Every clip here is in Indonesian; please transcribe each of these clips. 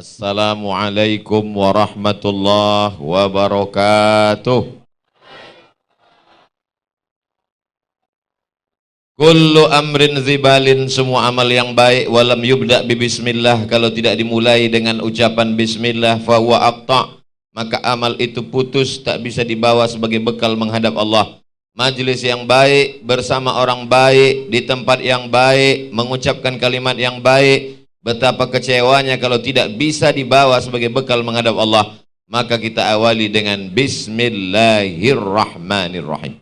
Assalamualaikum warahmatullahi wabarakatuh. Kullu amrin zibalin, semua amal yang baik, walam yubda bi bismillah, kalau tidak dimulai dengan ucapan bismillah, fahuwa aqta, maka amal itu putus, tak bisa dibawa sebagai bekal menghadap Allah. Majlis yang baik, bersama orang baik, di tempat yang baik, mengucapkan kalimat yang baik, betapa kecewanya kalau tidak bisa dibawa sebagai bekal menghadap Allah. Maka kita awali dengan Bismillahirrahmanirrahim.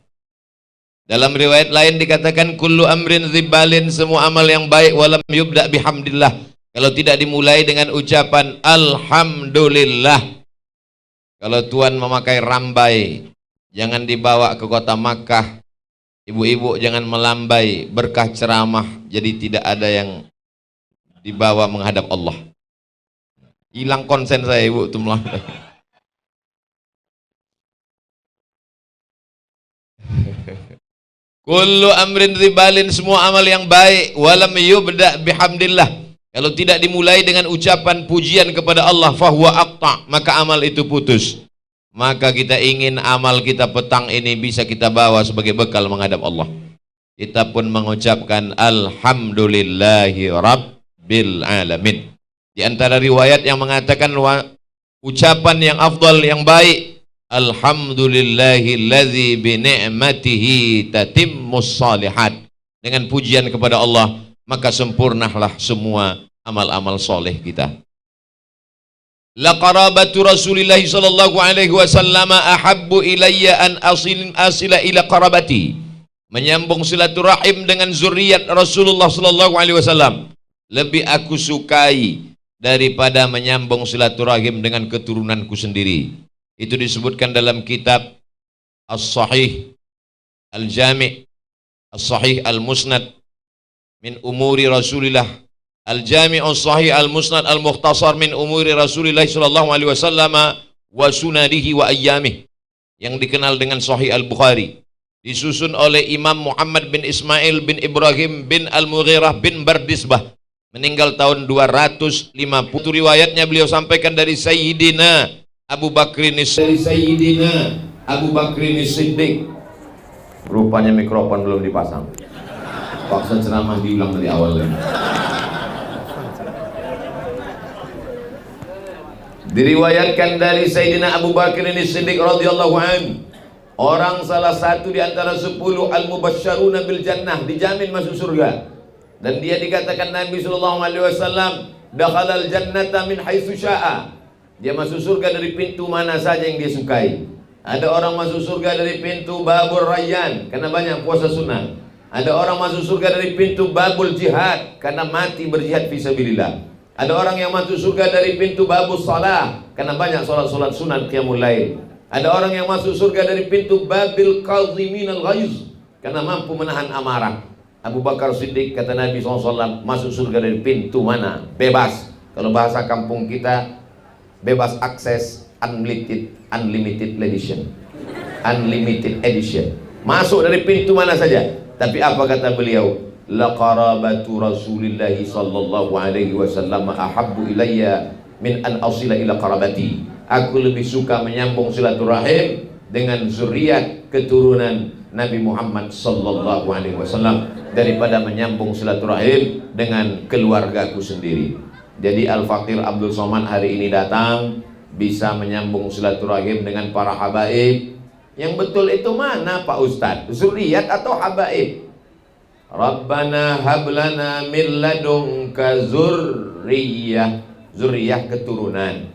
Dalam riwayat lain dikatakan kullu amrin zibalin, semua amal yang baik, walam yubda bihamdillah, kalau tidak dimulai dengan ucapan alhamdulillah. Kalau Tuhan memakai rambai, jangan dibawa ke kota Makkah. Ibu-ibu jangan melambai berkah ceramah, jadi tidak ada yang dibawa menghadap Allah. Hilang konsen saya, ibu tuh melambai. Kullu amrin zibalin, semua amal yang baik, walam yubda bihamdillah, kalau tidak dimulai dengan ucapan pujian kepada Allah, fahuwa aqta, maka amal itu putus. Maka kita ingin amal kita petang ini bisa kita bawa sebagai bekal menghadap Allah. Kita pun mengucapkan alhamdulillahi rabbil alamin. Di antara riwayat yang mengatakan ucapan yang afdal, yang baik, alhamdulillahillazi bi ni'matihi tatimmus shalihat, dengan pujian kepada Allah maka sempurnalah semua amal-amal soleh kita. La qarabatu Rasulillah sallallahu alaihi wasallam ahabbu ilayya an asila ila qarabati, menyambung silaturahim dengan zuriat Rasulullah sallallahu alaihi wasallam lebih aku sukai daripada menyambung silaturahim dengan keturunanku sendiri. Itu disebutkan dalam kitab As-Sahih Al-Jami' As-Sahih Al-Musnad min umuri Rasulillah, Al-Jami' As-Sahih Al-Musnad Al-Mukhtasar min umuri Rasulillah sallallahu alaihi wasallam wa sunadihi wa ayyamih, yang dikenal dengan Sahih Al-Bukhari, disusun oleh Imam Muhammad bin Ismail bin Ibrahim bin Al-Mughirah bin Bardisbah, meninggal tahun 250. Riwayatnya beliau sampaikan dari Sayyidina Abu Bakrin Siddiq. Rupanya mikrofon belum dipasang. Paksa ceramah diulang dari awal lagi. Diriwayatkan dari Sayyidina Abu Bakrin Siddiq radhiyallahu anhu, orang salah satu di antara 10 al-mubasysyaruna bil jannah, dijamin masuk surga. Dan dia dikatakan Nabi sallallahu alaihi wasallam, dakhalal jannata min haitsu syaa, dia masuk surga dari pintu mana saja yang dia sukai. Ada orang masuk surga dari pintu babul rayyan karena banyak puasa sunnah. Ada orang masuk surga dari pintu babul jihad karena mati berjihad fisabilillah. Ada orang yang masuk surga dari pintu babul salah karena banyak salat-salat sunat qiyamul lail. Ada orang yang masuk surga dari pintu babil kadhiminal ghaiz karena mampu menahan amarah. Abu Bakar Siddiq, kata Nabi SAW, masuk surga dari pintu mana? Bebas. Kalau bahasa kampung kita, bebas akses, unlimited edition. Masuk dari pintu mana saja. Tapi apa kata beliau? La qarabatu Rasulillah sallallahu alaihi wasallam ahabbu ilayya min an asila ila qarabati. Aku lebih suka menyambung silaturahim dengan zuriat keturunan Nabi Muhammad sallallahu alaihi wasallam daripada menyambung silaturahim dengan keluargaku sendiri. Jadi Al-Faqir Abdul Somad hari ini datang bisa menyambung silaturahim dengan para habaib. Yang betul itu mana Pak Ustadz? Zuriat atau habaib? Rabbana hablana min ladunka zurriyah, zuriyah keturunan.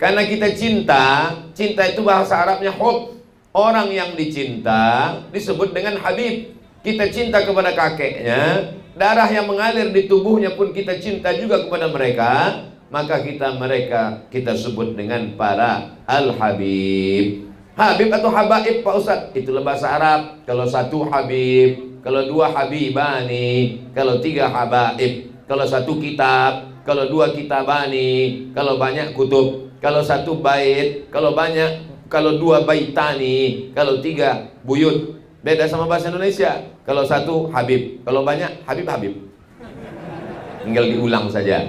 Karena kita cinta, cinta itu bahasa Arabnya hub. Orang yang dicinta disebut dengan habib. Kita cinta kepada kakeknya, darah yang mengalir di tubuhnya pun kita cinta juga kepada mereka, maka kita sebut dengan para al-habib. Habib atau habaib Pak Ustadz, itulah bahasa Arab. Kalau satu habib, kalau dua habibani, kalau tiga habaib, kalau satu kitab, kalau dua kitabani, kalau banyak kutub, kalau satu bait, kalau banyak, kalau dua baitani, kalau tiga buyut. Beda sama bahasa Indonesia. Kalau satu habib, kalau banyak habib-habib. Tinggal diulang saja.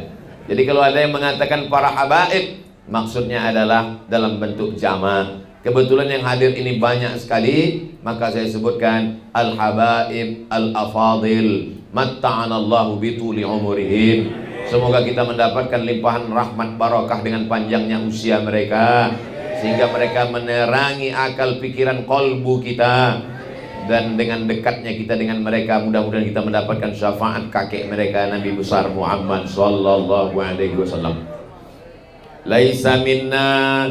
Jadi kalau ada yang mengatakan para habaib, maksudnya adalah dalam bentuk jama'. Kebetulan yang hadir ini banyak sekali, maka saya sebutkan al-habaib al-afadil, matta'anallahu bituli umurihim. Semoga kita mendapatkan limpahan rahmat barakah dengan panjangnya usia mereka, sehingga mereka menerangi akal pikiran kolbu kita. Dan dengan dekatnya kita dengan mereka, mudah-mudahan kita mendapatkan syafaat kakek mereka, Nabi besar Muhammad sallallahu alaihi wasallam. Laisa minna,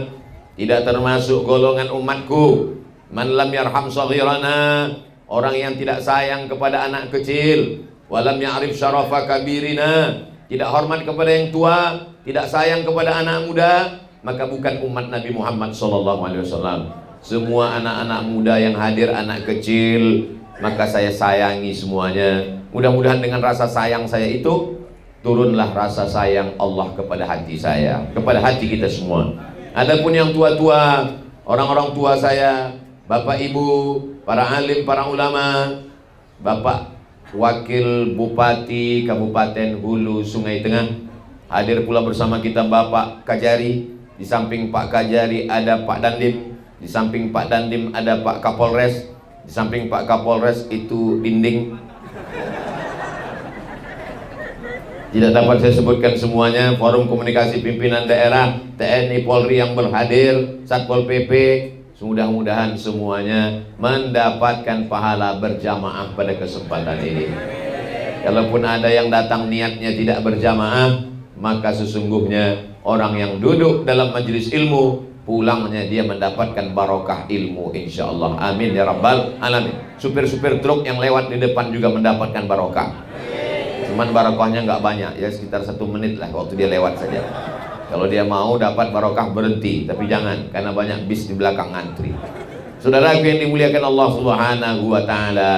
tidak termasuk golongan umatku, man lam yarham saghirana, orang yang tidak sayang kepada anak kecil, walam ya'rif syarafa kabirina, tidak hormat kepada yang tua, tidak sayang kepada anak muda, maka bukan umat Nabi Muhammad sallallahu alaihi wasallam. Semua anak-anak muda yang hadir, anak kecil, maka saya sayangi semuanya. Mudah-mudahan dengan rasa sayang saya itu turunlah rasa sayang Allah kepada hati saya, kepada hati kita semua. Adapun yang tua-tua, orang-orang tua saya, bapak ibu, para alim, para ulama, bapak wakil bupati Kabupaten Hulu Sungai Tengah, hadir pula bersama kita Bapak Kajari. Di samping Pak Kajari ada Pak Dandim, di samping Pak Dandim ada Pak Kapolres, di samping Pak Kapolres itu dinding. Tidak dapat saya sebutkan semuanya. Forum komunikasi pimpinan daerah, TNI Polri yang berhadir, Satpol PP, mudah-mudahan semuanya mendapatkan pahala berjamaah pada kesempatan ini. Kalaupun ada yang datang niatnya tidak berjamaah, maka sesungguhnya orang yang duduk dalam majelis ilmu, pulangnya dia mendapatkan barokah ilmu, insya Allah. Amin ya rabbal alamin. Supir-supir truk yang lewat di depan juga mendapatkan barokah. Cuman barokahnya nggak banyak, ya sekitar 1 menit lah waktu dia lewat saja. Kalau dia mau dapat barokah berhenti, tapi jangan, karena banyak bis di belakang ngantri. Saudaraku yang dimuliakan Allah Subhanahu wa taala,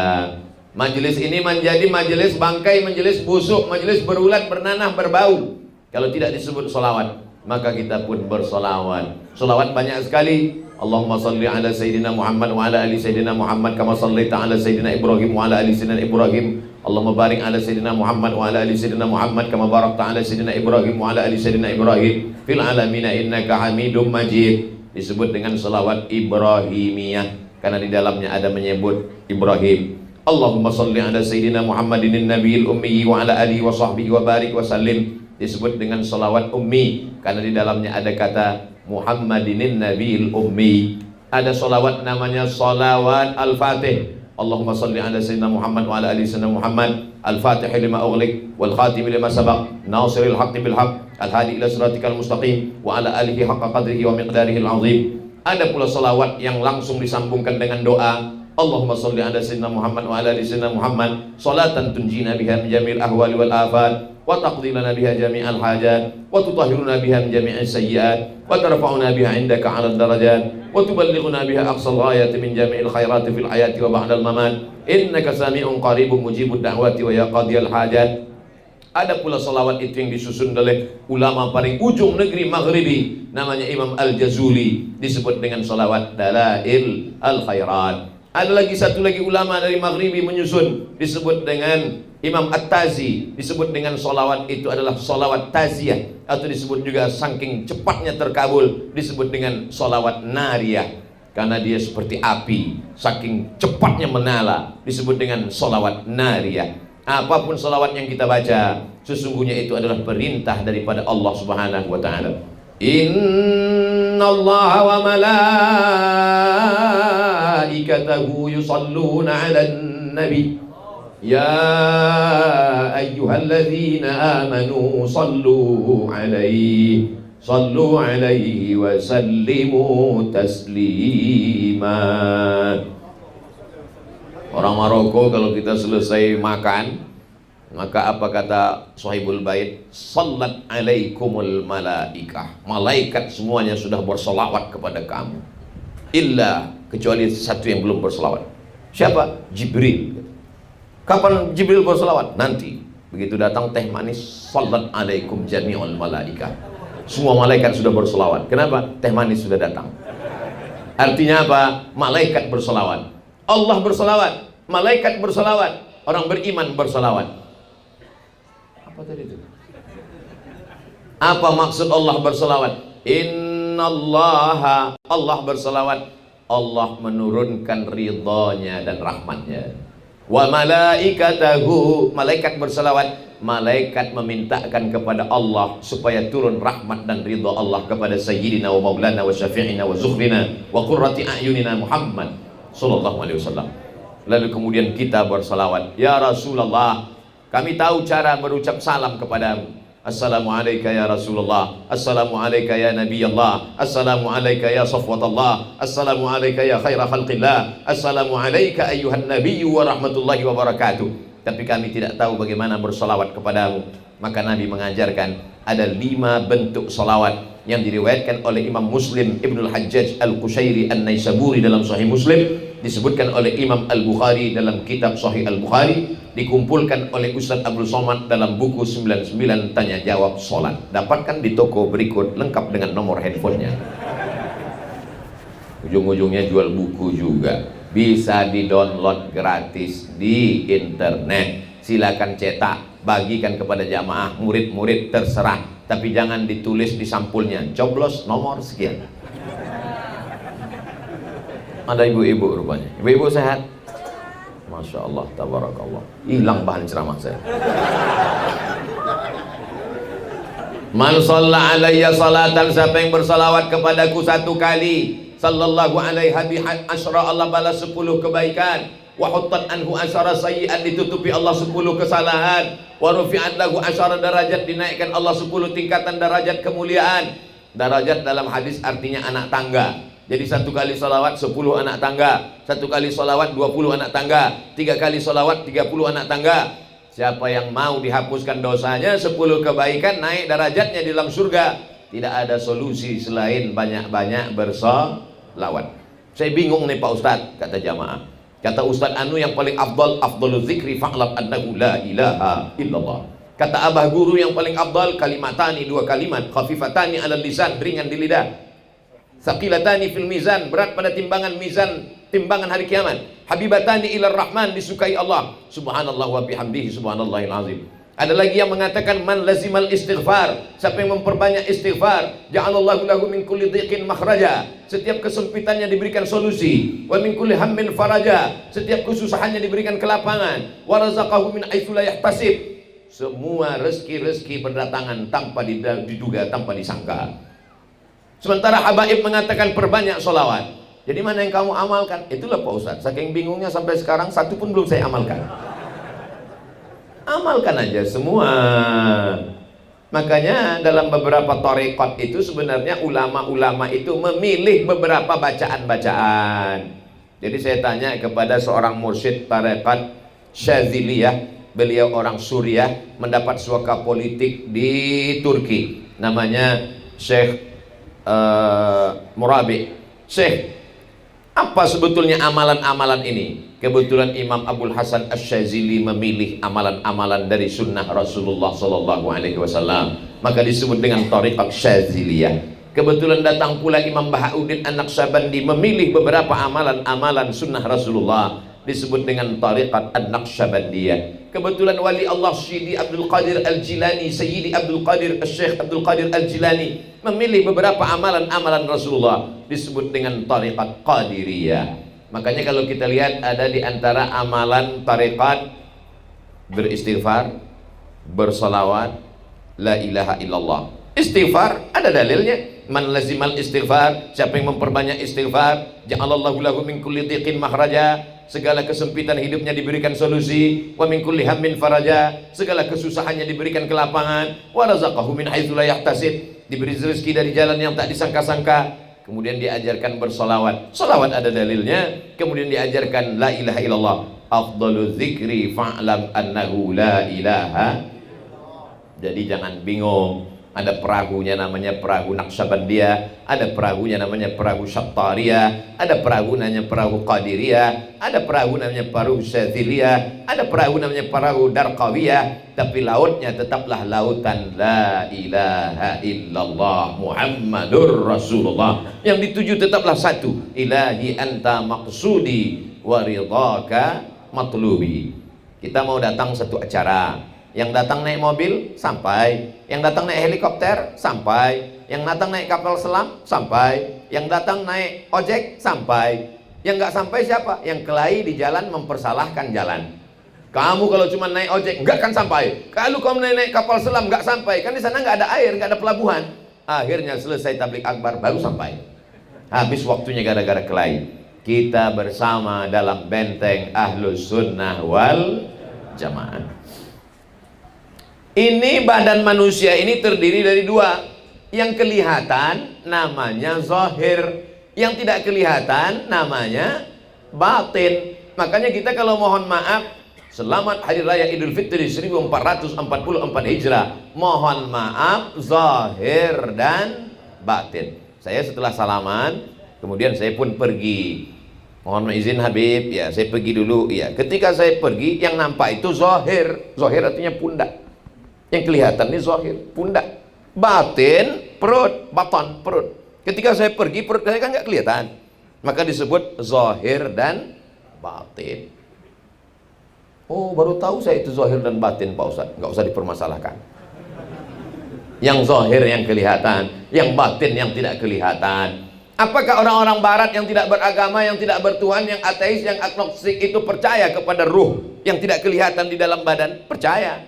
majelis ini menjadi majelis bangkai, majelis busuk, majelis berulat, bernanah, berbau kalau tidak disebut sholawat. Maka kita pun bersolawat. Solawat banyak sekali. Allahumma salli ala Sayyidina Muhammad wa ala ali Sayyidina Muhammad kama sallaita ala Sayyidina Ibrahim wa ala ali Sayyidina Ibrahim. Allahumma barik ala Sayyidina Muhammad wa ala ali Sayyidina Muhammad kama barakta ala Sayyidina Ibrahim wa ala ali Sayyidina Ibrahim fil alamina innaka Hamidum Majid. Disebut dengan salawat Ibrahimiyah karena di dalamnya ada menyebut Ibrahim. Allahumma salli ala Sayyidina Muhammadin nabiyil ummi wa ala alihi wa sahbihi wa barik wa sallim. Disebut dengan salawat ummi karena di dalamnya ada kata Muhammadinin nabiyil ummi. Ada salawat namanya salawat al-fatih. Allahumma salli ala Sayyidina Muhammad wa ala ali Sayyidina Muhammad al-fatih lima ughliq wal khatim lima sabaq nasiril haqqi bil haqq al-hadi ila siratikal mustaqim wa ala alihi haqqa qadrihi wa miqdarihi al-azim. Ada pula salawat yang langsung disambungkan dengan doa. Allahumma salli ala Sayyidina Muhammad wa ala ali Sayyidina Muhammad salatan tunjina biha min jamil ahwali wal afat wa taqdi lana biha jami'al hajat wa tutahhiruna biha min jami'is sayyi'at wa tarfa'una biha 'indaka 'alal darajat wa tuballighuna biha aqsal ghayati min jami'il khairati fil hayati wa ba'dal mamat innaka sami'un qaribun mujibud da'wati wa ya qadiyal hajat. Ada pula salawat itu yang disusun oleh ulama paling ujung negeri Maghribi, namanya Imam Al-Jazuli, disebut dengan salawat Dalail Al-Khairat. Ada lagi satu lagi ulama dari Maghribi menyusun, disebut dengan Imam At-Tazi, disebut dengan solawat itu adalah solawat taziyah, atau disebut juga saking cepatnya terkabul disebut dengan solawat nariyah karena dia seperti api, saking cepatnya menyala disebut dengan solawat nariyah. Apapun solawat yang kita baca, sesungguhnya itu adalah perintah daripada Allah Subhanahu wa ta'ala. Innallaha wa malaikatahu yusalluna 'alan nabi ya ayyuhalladzina amanu sallu 'alaihi wa sallimu taslima. Orang Maroko kalau kita selesai makan, maka apa kata Sahibul Bait? Sallat alaikumul malaikah. Malaikat semuanya sudah bersolawat kepada kamu. Illa, kecuali satu yang belum bersolawat. Siapa? Jibril. Kapan Jibril bersolawat? Nanti. Begitu datang teh manis, sallat alaikum jami'ul malaikah. Semua malaikat sudah bersolawat. Kenapa? Teh manis sudah datang. Artinya apa? Malaikat bersolawat. Allah bersolawat, malaikat bersolawat, orang beriman bersolawat. Apa tadi itu? Apa maksud Allah berselawat? Innallaha, Allah berselawat, Allah menurunkan ridhonya dan rahmatnya. Wa malaikatahu, malaikat berselawat, malaikat memintakan kepada Allah supaya turun rahmat dan ridha Allah kepada sayyidina wa maulana wa syafi'ina wa zuhrina wa qurrati a'yunina Muhammad sallallahu alaihi wasallam. Lalu kemudian kita berselawat, ya Rasulullah, kami tahu cara berucap salam kepadamu. Assalamualaikum ya Rasulullah, Assalamualaikum ya Nabi Allah, Assalamualaikum ya Safwatullah, Assalamualaikum ya khaira khalqillah, Assalamualaikum ayyuhan nabiyyu wa rahmatullahi wa barakatuh. Tapi kami tidak tahu bagaimana bersalawat kepadamu. Maka Nabi mengajarkan ada 5 bentuk salawat yang diriwayatkan oleh Imam Muslim Ibnul Hajjaj Al-Qushairi An-Naisaburi dalam Sahih Muslim, disebutkan oleh Imam Al-Bukhari dalam kitab Sahih Al-Bukhari, dikumpulkan oleh Ustaz Abdul Somad dalam buku 99 Tanya Jawab Salat. Dapatkan di toko berikut lengkap dengan nomor handphonenya. Ujung-ujungnya jual buku juga. Bisa di-download gratis di internet. Silakan cetak, bagikan kepada jamaah, murid-murid terserah. Tapi jangan ditulis di sampulnya, coblos nomor sekian. Ada ibu-ibu rupanya. Ibu-ibu sehat? Masya Allah, tabarakallah. Hilang bahan ceramah saya. Man shalla alayya salatan, siapa yang bersalawat kepadaku 1 kali, sallallahu alaihi asyara, Allah balas 10 kebaikan. Wa huttat anhu asyara sayyi'at, ditutupi Allah 10 kesalahan. Wa rufi'at lahu asyara darajat, dinaikkan Allah 10 tingkatan derajat kemuliaan. Darajat dalam hadis artinya anak tangga. Jadi 1 kali salawat 10 anak tangga, 1 kali salawat 20 anak tangga, 3 kali salawat 30 anak tangga. Siapa yang mau dihapuskan dosanya, 10 kebaikan, naik derajatnya di dalam surga. Tidak ada solusi selain banyak-banyak bersalawat. Saya bingung nih Pak Ustadz, kata jamaah. Kata Ustadz Anu yang paling afdalul zikri fa'lam annahu la ilaha illallah. Kata abah guru yang paling afdal kalimatani, 2 kalimat, khafifatani alal lisan, ringan di lidah, saqilatani fil mizan, berat pada timbangan mizan, timbangan hari kiamat, habibatani ilar rahman, disukai Allah, subhanallah wa bihamdihi subhanallahil azim. Ada lagi yang mengatakan man lazimal istighfar, siapa yang memperbanyak istighfar, ja'alallahu lahu min kulli dhiqin makhraja, setiap kesempitannya diberikan solusi, wa min kulli hammin faraja, setiap kesusahannya diberikan kelapangan, wa razaqahu min haitsu la yahtasib, semua rezeki-rezeki berdatangan tanpa diduga, tanpa disangka. Sementara habaib mengatakan perbanyak sholawat. Jadi mana yang kamu amalkan? Itulah Pak Ustadz, saking bingungnya sampai sekarang 1 pun belum saya amalkan. Amalkan aja semua. Makanya dalam beberapa tarekat itu sebenarnya ulama-ulama itu memilih beberapa bacaan-bacaan. Jadi saya tanya kepada seorang mursyid tarekat Syadziliyah, beliau orang Suriah, mendapat suaka politik di Turki, namanya Syekh Murabi. Syekh, apa sebetulnya amalan-amalan ini? Kebetulan Imam Abdul Hasan Asy-Syadzili memilih amalan-amalan dari sunnah Rasulullah sallallahu alaihi wasallam, maka disebut dengan tariqat Syadziliyah. Kebetulan datang pula Imam Bahauddin An-Naqsyabandi memilih beberapa amalan-amalan sunnah Rasulullah, disebut dengan tariqat An-Naqsyabandiyah. Kebetulan wali Allah Syidi Abdul Qadir Al-Jilani, Sayyidi Abdul Qadir Al-Syekh Abdul Qadir Al-Jilani memilih beberapa amalan-amalan Rasulullah, disebut dengan tariqat Qadiriyah. Makanya kalau kita lihat ada di antara amalan tariqat beristighfar, bersalawat, la ilaha illallah. Istighfar ada dalilnya. Man lazimal istighfar, siapa yang memperbanyak istighfar, ja'alallahu lahu min kulli dhiqin makhraja, segala kesempitan hidupnya diberikan solusi, wa min kulli hammin faraja, segala kesusahannya diberikan kelapangan, wa razaqahu min haitsu la yahtasib, diberi rezeki dari jalan yang tak disangka-sangka. Kemudian diajarkan bersolawat, solawat ada dalilnya. Kemudian diajarkan la ilaha illallah, afdalu dzikri fa'lam annahu la ilaha. Jadi jangan bingung, ada perahunya namanya perahu Naqsyabandiyah, ada perahunya namanya perahu Syattariyah, ada perahu namanya perahu Qadiriyah, ada perahu namanya perahu Syadziliyah, ada perahu namanya perahu Darqawiyah. Tapi lautnya tetaplah lautan la ilaha illallah Muhammadur Rasulullah. Yang dituju tetaplah satu, ilahi anta maqsudi wa ridhaka matlubi. Kita mau datang satu acara, yang datang naik mobil sampai, Yang datang naik helikopter, sampai. Yang datang naik kapal selam, sampai. Yang datang naik ojek, sampai. Yang nggak sampai siapa? Yang kelahi di jalan mempersalahkan jalan. Kamu kalau cuma naik ojek nggak akan sampai. Kalau kamu naik kapal selam nggak sampai. Kan di sana nggak ada air, nggak ada pelabuhan. Akhirnya selesai tablik akbar baru sampai. Habis waktunya gara-gara kelahi. Kita bersama dalam benteng Ahlus Sunnah wal Jamaah. Ini badan manusia ini terdiri dari dua. Yang kelihatan namanya zahir, yang tidak kelihatan namanya batin. Makanya kita kalau mohon maaf, selamat Hari Raya Idul Fitri 1444 Hijrah, mohon maaf zahir dan batin. Saya setelah salaman, kemudian saya pun pergi. Mohon izin Habib, ya saya pergi dulu. Ya, ketika saya pergi, yang nampak itu zahir. Zahir artinya pundak. Yang kelihatan ini zahir, pundak. Batin, perut, batan, perut. Ketika saya pergi, perut saya kan nggak kelihatan. Maka disebut zahir dan batin. Oh, baru tahu saya itu zahir dan batin, Pak Ustadz. Nggak usah dipermasalahkan. Yang zahir yang kelihatan, yang batin yang tidak kelihatan. Apakah orang-orang barat yang tidak beragama, yang tidak bertuhan, yang ateis, yang agnostik itu percaya kepada ruh yang tidak kelihatan di dalam badan? Percaya.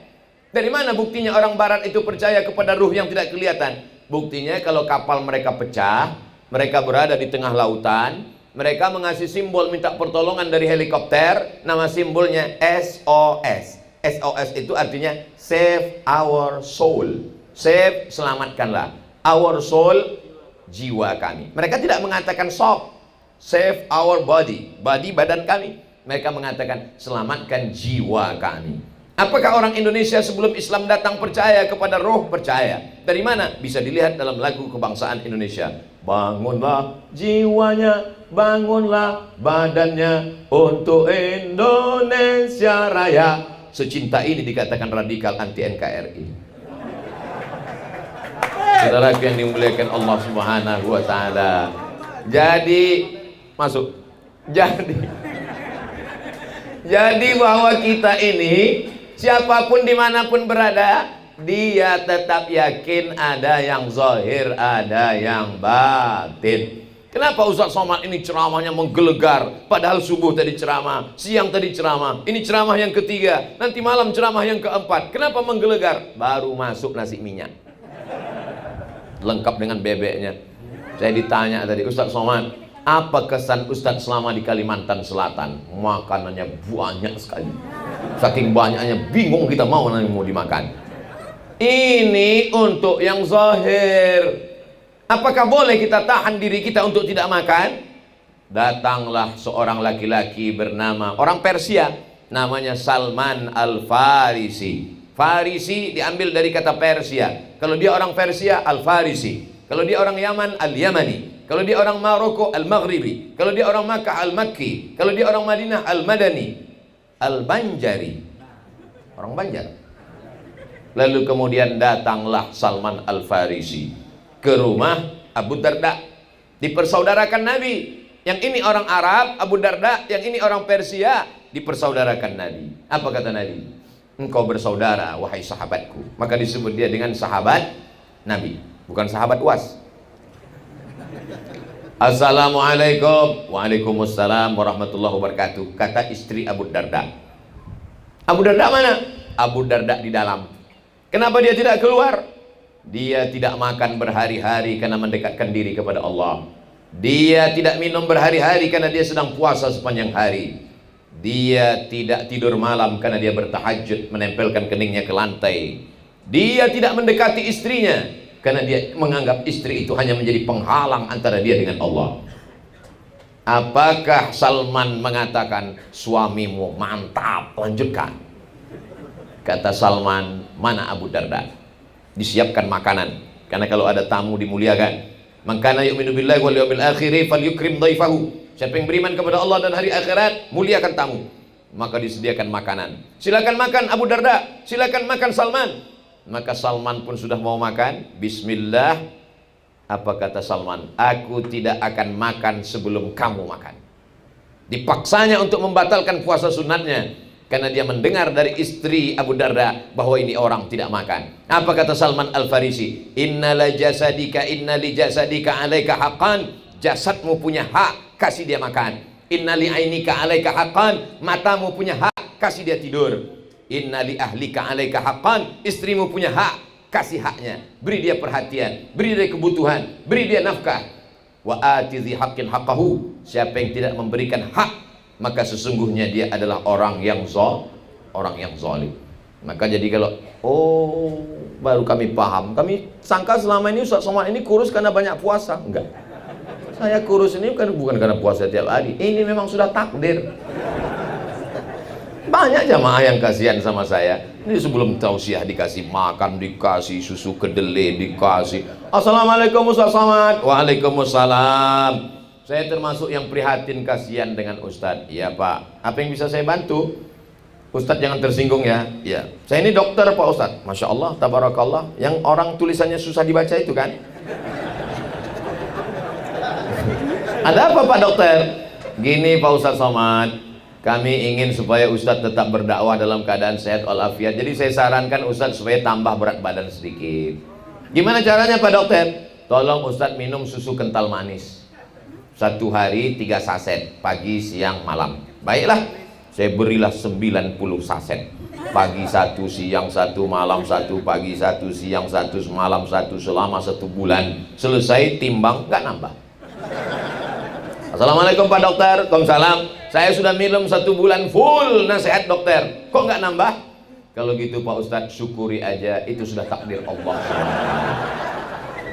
Dari mana buktinya orang barat itu percaya kepada ruh yang tidak kelihatan? Buktinya kalau kapal mereka pecah, mereka berada di tengah lautan, mereka mengasih simbol minta pertolongan dari helikopter, nama simbolnya SOS. SOS itu artinya save our soul. Save, selamatkanlah. Our soul, jiwa kami. Mereka tidak mengatakan stop, save our body, body badan kami. Mereka mengatakan selamatkan jiwa kami. Apakah orang Indonesia sebelum Islam datang percaya kepada roh? Percaya. Dari mana? Bisa dilihat dalam lagu kebangsaan Indonesia. Bangunlah jiwanya, bangunlah badannya untuk Indonesia Raya. Secinta ini dikatakan radikal anti NKRI. Saudaraku yang dimuliakan Allah Subhanahu wa Ta'ala. Jadi masuk. Jadi bahwa kita ini, siapapun dimanapun berada, dia tetap yakin ada yang zahir, ada yang batin. Kenapa Ustaz Somad ini ceramahnya menggelegar? Padahal subuh tadi ceramah, siang tadi ceramah, ini ceramah yang ketiga, nanti malam ceramah yang keempat. Kenapa menggelegar? Baru masuk nasi minyak, lengkap dengan bebeknya. Saya ditanya tadi, Ustaz Somad, apa kesan Ustaz selama di Kalimantan Selatan? Makanannya banyak sekali. Saking banyaknya bingung kita mau dimakan. Ini untuk yang zahir. Apakah boleh kita tahan diri kita untuk tidak makan? Datanglah seorang laki-laki bernama orang Persia, namanya Salman Al-Farisi. Farisi diambil dari kata Persia. Kalau dia orang Persia, Al-Farisi. Kalau dia orang Yaman, Al-Yamani. Kalau dia orang Maroko, Al-Maghribi. Kalau dia orang Makkah, Al-Makki. Kalau dia orang Madinah, Al-Madani. Al-Banjari, orang Banjar. Lalu kemudian datanglah Salman Al-Farisi ke rumah Abu Darda, dipersaudarakan Nabi. Yang ini orang Arab, Abu Darda, yang ini orang Persia, dipersaudarakan Nabi. Apa kata Nabi? Engkau bersaudara, wahai sahabatku. Maka disebut dia dengan sahabat Nabi, bukan sahabat UAS. Assalamualaikum. Waalaikumsalam warahmatullahi wabarakatuh. Kata istri Abu Darda. Abu Darda mana? Abu Darda di dalam. Kenapa dia tidak keluar? Dia tidak makan berhari-hari karena mendekatkan diri kepada Allah. Dia tidak minum berhari-hari karena dia sedang puasa sepanjang hari. Dia tidak tidur malam karena dia bertahajud menempelkan keningnya ke lantai. Dia tidak mendekati istrinya karena dia menganggap istri itu hanya menjadi penghalang antara dia dengan Allah. Apakah Salman mengatakan suamimu mantap, lanjutkan? Kata Salman, mana Abu Darda? Disiapkan makanan, karena kalau ada tamu dimuliakan. Man kana yu'minu billahi wal yawmil akhir falyukrim dhaifahu. Siapa yang beriman kepada Allah dan hari akhirat, muliakan tamu. Maka disediakan makanan. Silakan makan Abu Darda, silakan makan Salman. Maka Salman pun sudah mau makan. Bismillah. Apa kata Salman? Aku tidak akan makan sebelum kamu makan. Dipaksanya untuk membatalkan puasa sunatnya. karena dia mendengar dari istri Abu Darda bahwa ini orang tidak makan. Apa kata Salman Al-Farisi? Inna li jasadika alaika haqqan. Jasadmu punya hak, kasih dia makan. Inna li ainika alaika haqqan. Matamu punya hak, kasih dia tidur. Inna li ahlika alaika haqqan. Istrimu punya hak, kasih haknya. Beri dia perhatian, beri dia kebutuhan, beri dia nafkah. Wa ati dzi haqqin haqqahu. Siapa yang tidak memberikan hak, maka sesungguhnya dia adalah orang yang zalim. Maka jadi kalau baru kami paham, kami sangka selama ini Ustaz Somad ini kurus karena banyak puasa. Enggak, saya kurus ini bukan karena puasa tiap hari, ini memang sudah takdir. Banyak jamaah yang kasihan sama saya. Ini sebelum tausiah dikasih makan, dikasih susu kedelai, dikasih Assalamualaikum Ustaz Somad. Waalaikumsalam. Saya termasuk yang prihatin, kasihan dengan Ustadz. Iya Pak, apa yang bisa saya bantu? Ustadz jangan tersinggung ya. Iya, saya ini dokter Pak Ustadz. Masya Allah, tabarakallah. Yang orang tulisannya susah dibaca itu kan? Ada apa Pak Dokter? Gini Pak Ustadz Somad, kami ingin supaya Ustadz tetap berdakwah dalam keadaan sehat walafiat. Jadi saya sarankan Ustadz supaya tambah berat badan sedikit. Gimana caranya Pak Dokter? Tolong Ustadz minum susu kental manis. 1 hari 3 saset, pagi, siang, malam. Baiklah, saya berilah 90 saset. Pagi 1, siang 1, malam 1, pagi 1, siang 1, malam 1, selama 1 bulan. Selesai timbang, nggak nambah. Assalamualaikum Pak Dokter. Waalaikumsalam. Saya sudah minum 1 bulan full nasihat dokter, kok nggak nambah? Kalau gitu Pak Ustadz, syukuri aja, itu sudah takdir Allah.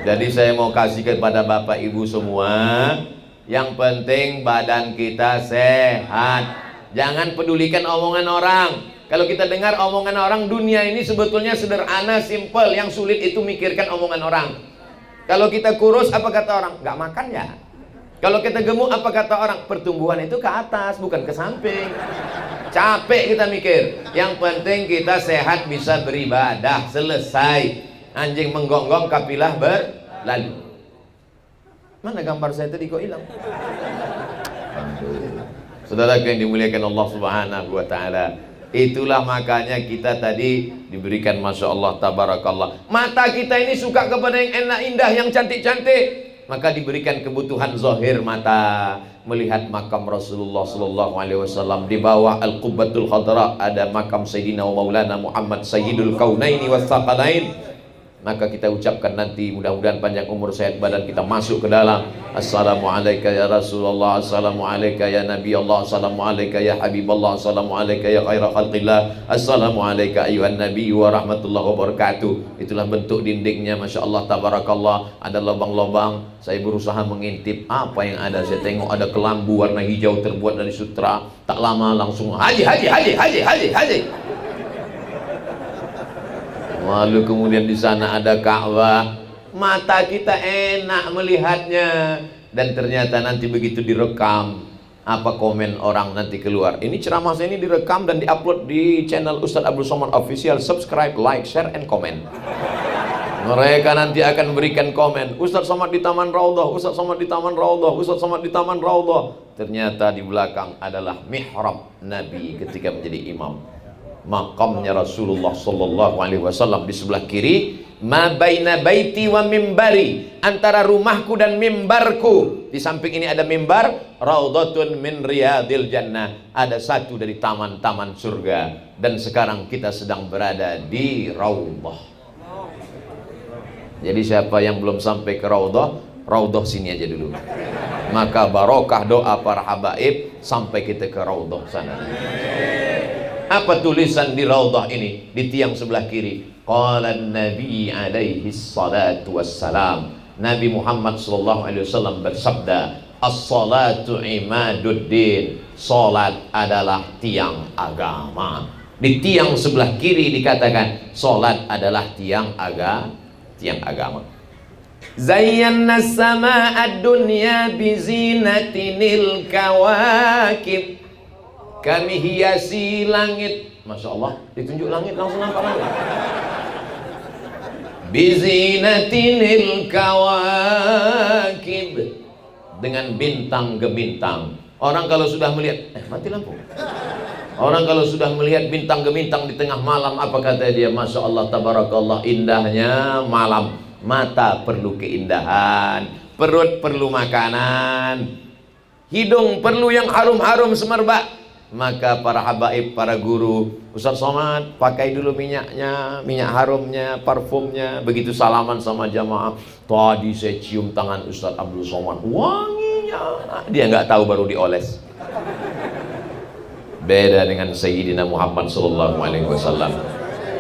Jadi saya mau kasih kepada Bapak Ibu semua, yang penting badan kita sehat. Jangan pedulikan omongan orang. Kalau kita dengar omongan orang, dunia ini sebetulnya sederhana, simple. Yang sulit itu mikirkan omongan orang. Kalau kita kurus, apa kata orang? Nggak makan ya. Kalau kita gemuk, apa kata orang? Pertumbuhan itu ke atas, bukan ke samping. Capek kita mikir. Yang penting kita sehat, bisa beribadah. Selesai. Anjing menggonggong, kapilah berlalu. Mana gambar saya tadi kok hilang? Saudara yang dimuliakan Allah Subhanahu wa taala, itulah makanya kita tadi diberikan Masya Allah tabarakallah. Mata kita ini suka kepada yang enak, indah, yang cantik-cantik, maka diberikan kebutuhan zahir mata. Melihat makam Rasulullah sallallahu alaihi wasallam, di bawah Al-Qubbatul Khadra ada makam Sayyidina wa Maulana Muhammad Sayyidul Kaunaini was Thaqalain. Maka kita ucapkan nanti, mudah-mudahan panjang umur sehat badan kita, masuk ke dalam. Assalamualaikum ya Rasulullah, Assalamualaikum ya Nabi Allah, Assalamualaikum ya Habiballah, Assalamualaikum ya khaira khalqillah, Assalamualaikum ayuhan Nabi wa rahmatullahi wabarakatuh. Itulah bentuk dindingnya, Masya Allah tabarakallah. Ada lubang-lubang. Saya berusaha mengintip apa yang ada. Saya tengok ada kelambu warna hijau terbuat dari sutra. Tak lama langsung haji. Lalu kemudian di sana ada Ka'bah. Mata kita enak melihatnya. Dan ternyata nanti begitu direkam, apa komen orang nanti keluar. Ini ceramah saya ini direkam dan diupload di channel Ustadz Abdul Somad Official. Subscribe, like, share, and comment. Mereka nanti akan berikan komen, Ustadz Somad di Taman Raudhah, Ustadz Somad di Taman Raudhah, Ustadz Somad di Taman Raudhah. Ternyata di belakang adalah mihrab Nabi ketika menjadi imam. Makamnya Rasulullah sallallahu alaihi wasallam di sebelah kiri. Ma baina baiti wa mimbari, antara rumahku dan mimbarku. Di samping ini ada mimbar. Raudhatun min riyadil jannah, ada satu dari taman-taman surga. Dan sekarang kita sedang berada di Raudhah. Jadi siapa yang belum sampai ke Raudhah sini aja dulu. Maka barokah doa para habaib sampai kita ke Raudhah sana. Apa tulisan di Raudhah ini? Di tiang sebelah kiri, qala Nabi alaihi salatu wassalam, Nabi Muhammad sallallahu alaihi wasallam bersabda, as-salatu imaduddin, salat adalah tiang agama. Di tiang sebelah kiri dikatakan salat adalah tiang agama. Zayyana sama'ad dunya bizinatinil kawakib, kami hiasi langit. Masya Allah, ditunjuk langit langsung nampak langit. Bizinatinil kawakib, dengan bintang gemintang. Orang kalau sudah melihat, mati lampu. Orang kalau sudah melihat bintang gemintang di tengah malam, apa kata dia? Masya Allah, tabarakallah, indahnya malam. Mata perlu keindahan, perut perlu makanan, hidung perlu yang harum-harum semerbak. Maka para habaib, para guru, Ustaz Somad pakai dulu minyaknya, minyak harumnya, parfumnya. Begitu salaman sama jamaah, tadi saya cium tangan Ustaz Abdul Somad, wanginya. Dia nggak tahu, baru dioles. Beda dengan Sayyidina Muhammad sallallahu alaihi wasallam.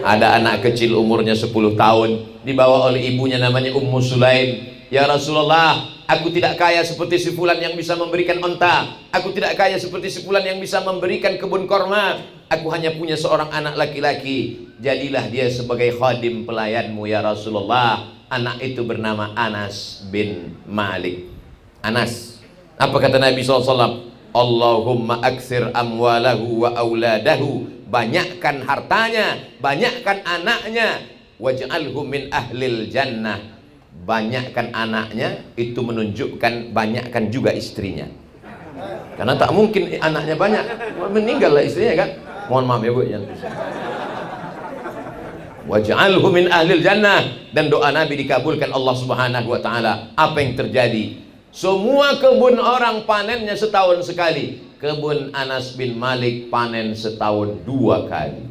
Ada anak kecil umurnya 10 tahun, dibawa oleh ibunya namanya Ummu Sulaim. Ya Rasulullah, aku tidak kaya seperti si fulan yang bisa memberikan onta. Aku tidak kaya seperti si fulan yang bisa memberikan kebun korma. Aku hanya punya seorang anak laki-laki. Jadilah dia sebagai khadim pelayanmu ya Rasulullah. Anak itu bernama Anas bin Malik. Anas. Apa kata Nabi SAW? Allahumma aksir amwalahu wa auladahu, banyakkan hartanya, banyakkan anaknya, waj'alhu min ahlil jannah. Banyakkan anaknya itu menunjukkan banyakkan juga istrinya, karena tak mungkin anaknya banyak, meninggallah istrinya kan. Mohon maaf ya Bu ya. Waj'alhu min ahlil jannah, dan doa Nabi dikabulkan Allah Subhanahu wa taala. Apa yang terjadi? Semua kebun orang panennya setahun sekali. Kebun Anas bin Malik panen setahun 2 kali.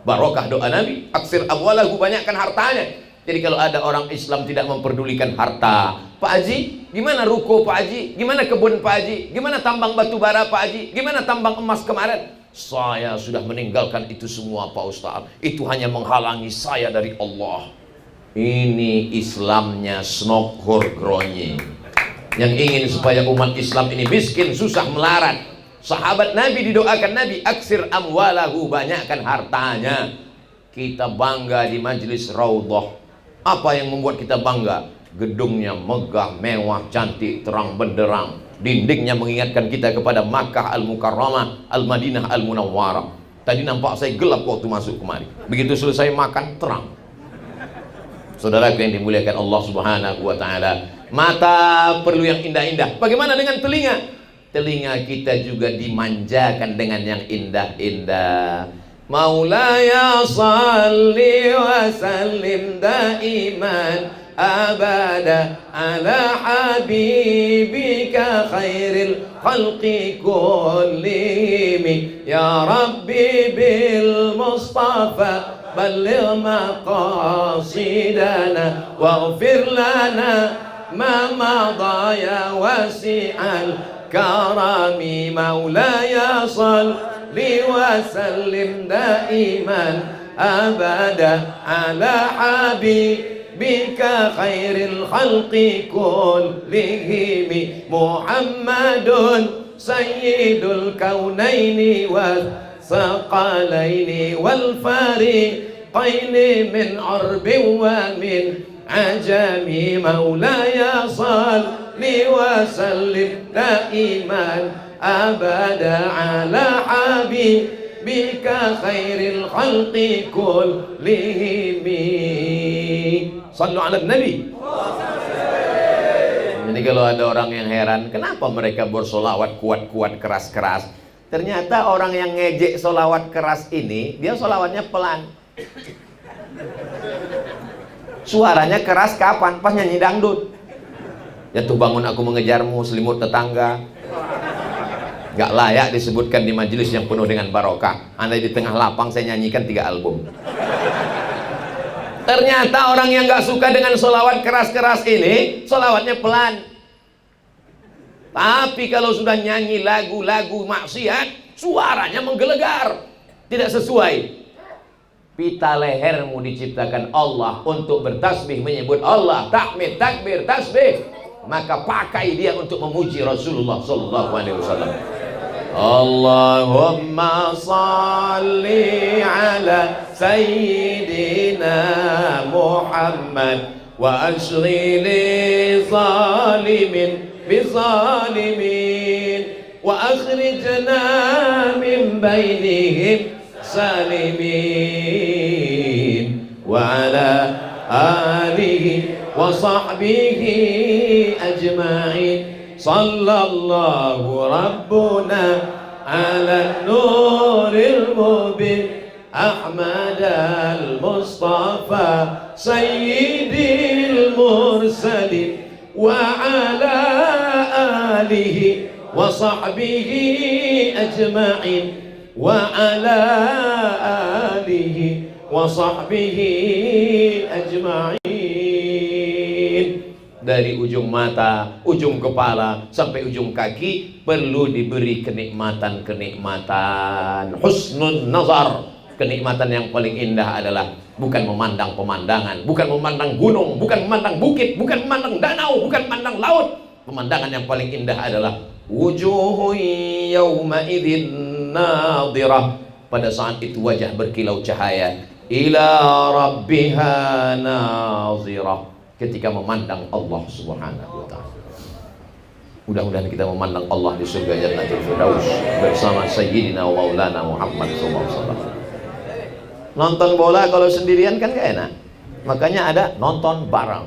Barokah doa Nabi. Aksir amwalahu, banyakkan hartanya. Jadi kalau ada orang Islam tidak memperdulikan harta, Pak Haji, gimana ruko Pak Haji? Gimana kebun Pak Haji? Gimana tambang batu bara Pak Haji? Gimana tambang emas kemarin? Saya sudah meninggalkan itu semua Pak Ustaz. Itu hanya menghalangi saya dari Allah. Ini Islamnya Snokhor Gronye, yang ingin supaya umat Islam ini miskin, susah, melarat. Sahabat Nabi didoakan Nabi, aksir amwalahu, banyakkan hartanya. Kita bangga di majlis Raudhah. Apa yang membuat kita bangga? Gedungnya megah, mewah, cantik, terang benderang. Dindingnya mengingatkan kita kepada Makkah Al-Mukarramah, Al-Madinah Al-Munawwarah. Tadi nampak saya gelap waktu masuk kemari. Begitu selesai makan, terang. Saudaraku yang dimuliakan Allah Subhanahu wa taala, mata perlu yang indah-indah. Bagaimana dengan telinga? Telinga kita juga dimanjakan dengan yang indah-indah. Maulaya salli wa sallim daiman abada ala habibika khairil khalqi kullihim ya Rabbi bil Mustafa بلغ مقاصدنا واغفر لنا ما مضى يا واسع الكرم مولاي صل وسلم دائما أبدا على حبيبك خير الخلق كلهم محمد سيد الكونين والثقلين والفريقين من عرب ومن عجم مولاي صل وسلم دائما أبدا على حبيبك خير الخلق كلهم. صلوا على النبي. Jadi kalau ada orang yang heran, kenapa mereka bersolawat kuat-kuat, keras-keras? Ternyata orang yang ngejek solawat keras ini, dia solawatnya pelan. Suaranya keras kapan? Pas nyanyi dangdut. Jatuh bangun aku mengejarmu, selimut tetangga. Gak layak disebutkan di majelis yang penuh dengan barokah. Andai di tengah lapang saya nyanyikan 3 album. Ternyata orang yang gak suka dengan solawat keras-keras ini, solawatnya pelan. Tapi kalau sudah nyanyi lagu-lagu maksiat, suaranya menggelegar, tidak sesuai. Pita lehermu diciptakan Allah untuk bertasbih, menyebut Allah, tahmid, takbir, tasbih. Maka pakai dia untuk memuji Rasulullah sallallahu alaihi wasallam. Allahumma salli ala sayyidina Muhammad wa ashghili zalimin bizalimin wa akhrijna min bainihim salimin wa ala alihi wa sahbihi ajma'in. Sallallahu rabbuna على النور المبين أحمد المصطفى سيد المرسلين وعلى آله وصحبه أجمعين وعلى آله وصحبه أجمعين. Dari ujung mata, ujung kepala sampai ujung kaki perlu diberi kenikmatan-kenikmatan. Husnul nazar. Kenikmatan yang paling indah adalah bukan memandang pemandangan, bukan memandang gunung, bukan memandang bukit, bukan memandang danau, bukan memandang laut. Pemandangan yang paling indah adalah wujuhun yawma idzin nadhirah. Pada saat itu wajah berkilau cahaya. Ila rabbiha nazirah. Ketika memandang Allah Subhanahu wa ta'ala. Mudah-mudahan kita memandang Allah di surga Jannatul Firdaus bersama Sayyidina wa Maulana Muhammad SAW. Nonton bola kalau sendirian kan gak enak. Makanya ada nonton bareng.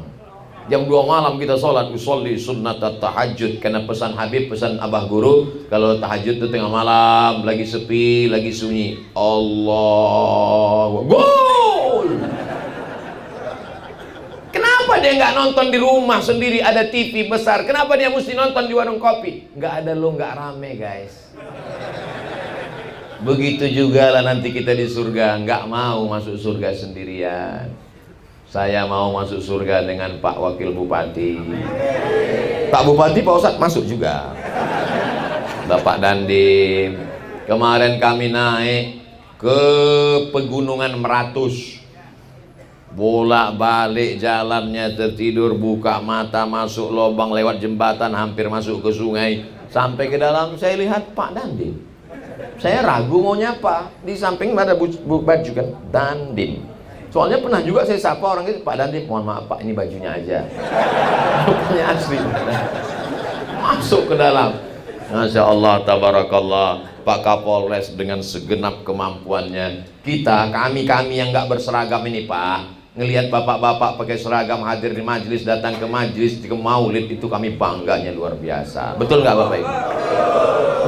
Jam 2 malam kita sholat usolli sunnat tahajud. Karena pesan Habib, pesan Abah Guru, kalau tahajud itu tengah malam, lagi sepi, lagi sunyi, Allah gol. Kenapa dia nggak nonton di rumah sendiri, ada TV besar? Kenapa dia mesti nonton di warung kopi? Nggak ada lo, nggak rame guys. Begitu juga lah nanti kita di surga. Nggak mau masuk surga sendirian. Saya mau masuk surga dengan Pak Wakil Bupati. Pak Bupati, Pak Ustadz masuk juga. Bapak Dandim. Kemarin kami naik ke Pegunungan Meratus. Bolak-balik jalannya, tertidur, buka mata, masuk lubang, lewat jembatan, hampir masuk ke sungai. Sampai ke dalam saya lihat Pak Dandim. Saya ragu mau nyapa. Di samping ada baju kan Dandim. Soalnya pernah juga saya sapa orang itu, Pak Dandim, mohon maaf Pak, ini bajunya aja. Rupanya asli. Masuk ke dalam. Masya Allah, tabarakallah. Pak Kapolres dengan segenap kemampuannya. Kami yang nggak berseragam ini Pak, ngelihat bapak-bapak pakai seragam hadir di majelis, datang ke majelis, ke maulid, itu kami bangganya luar biasa. Betul nggak Bapak Ibu?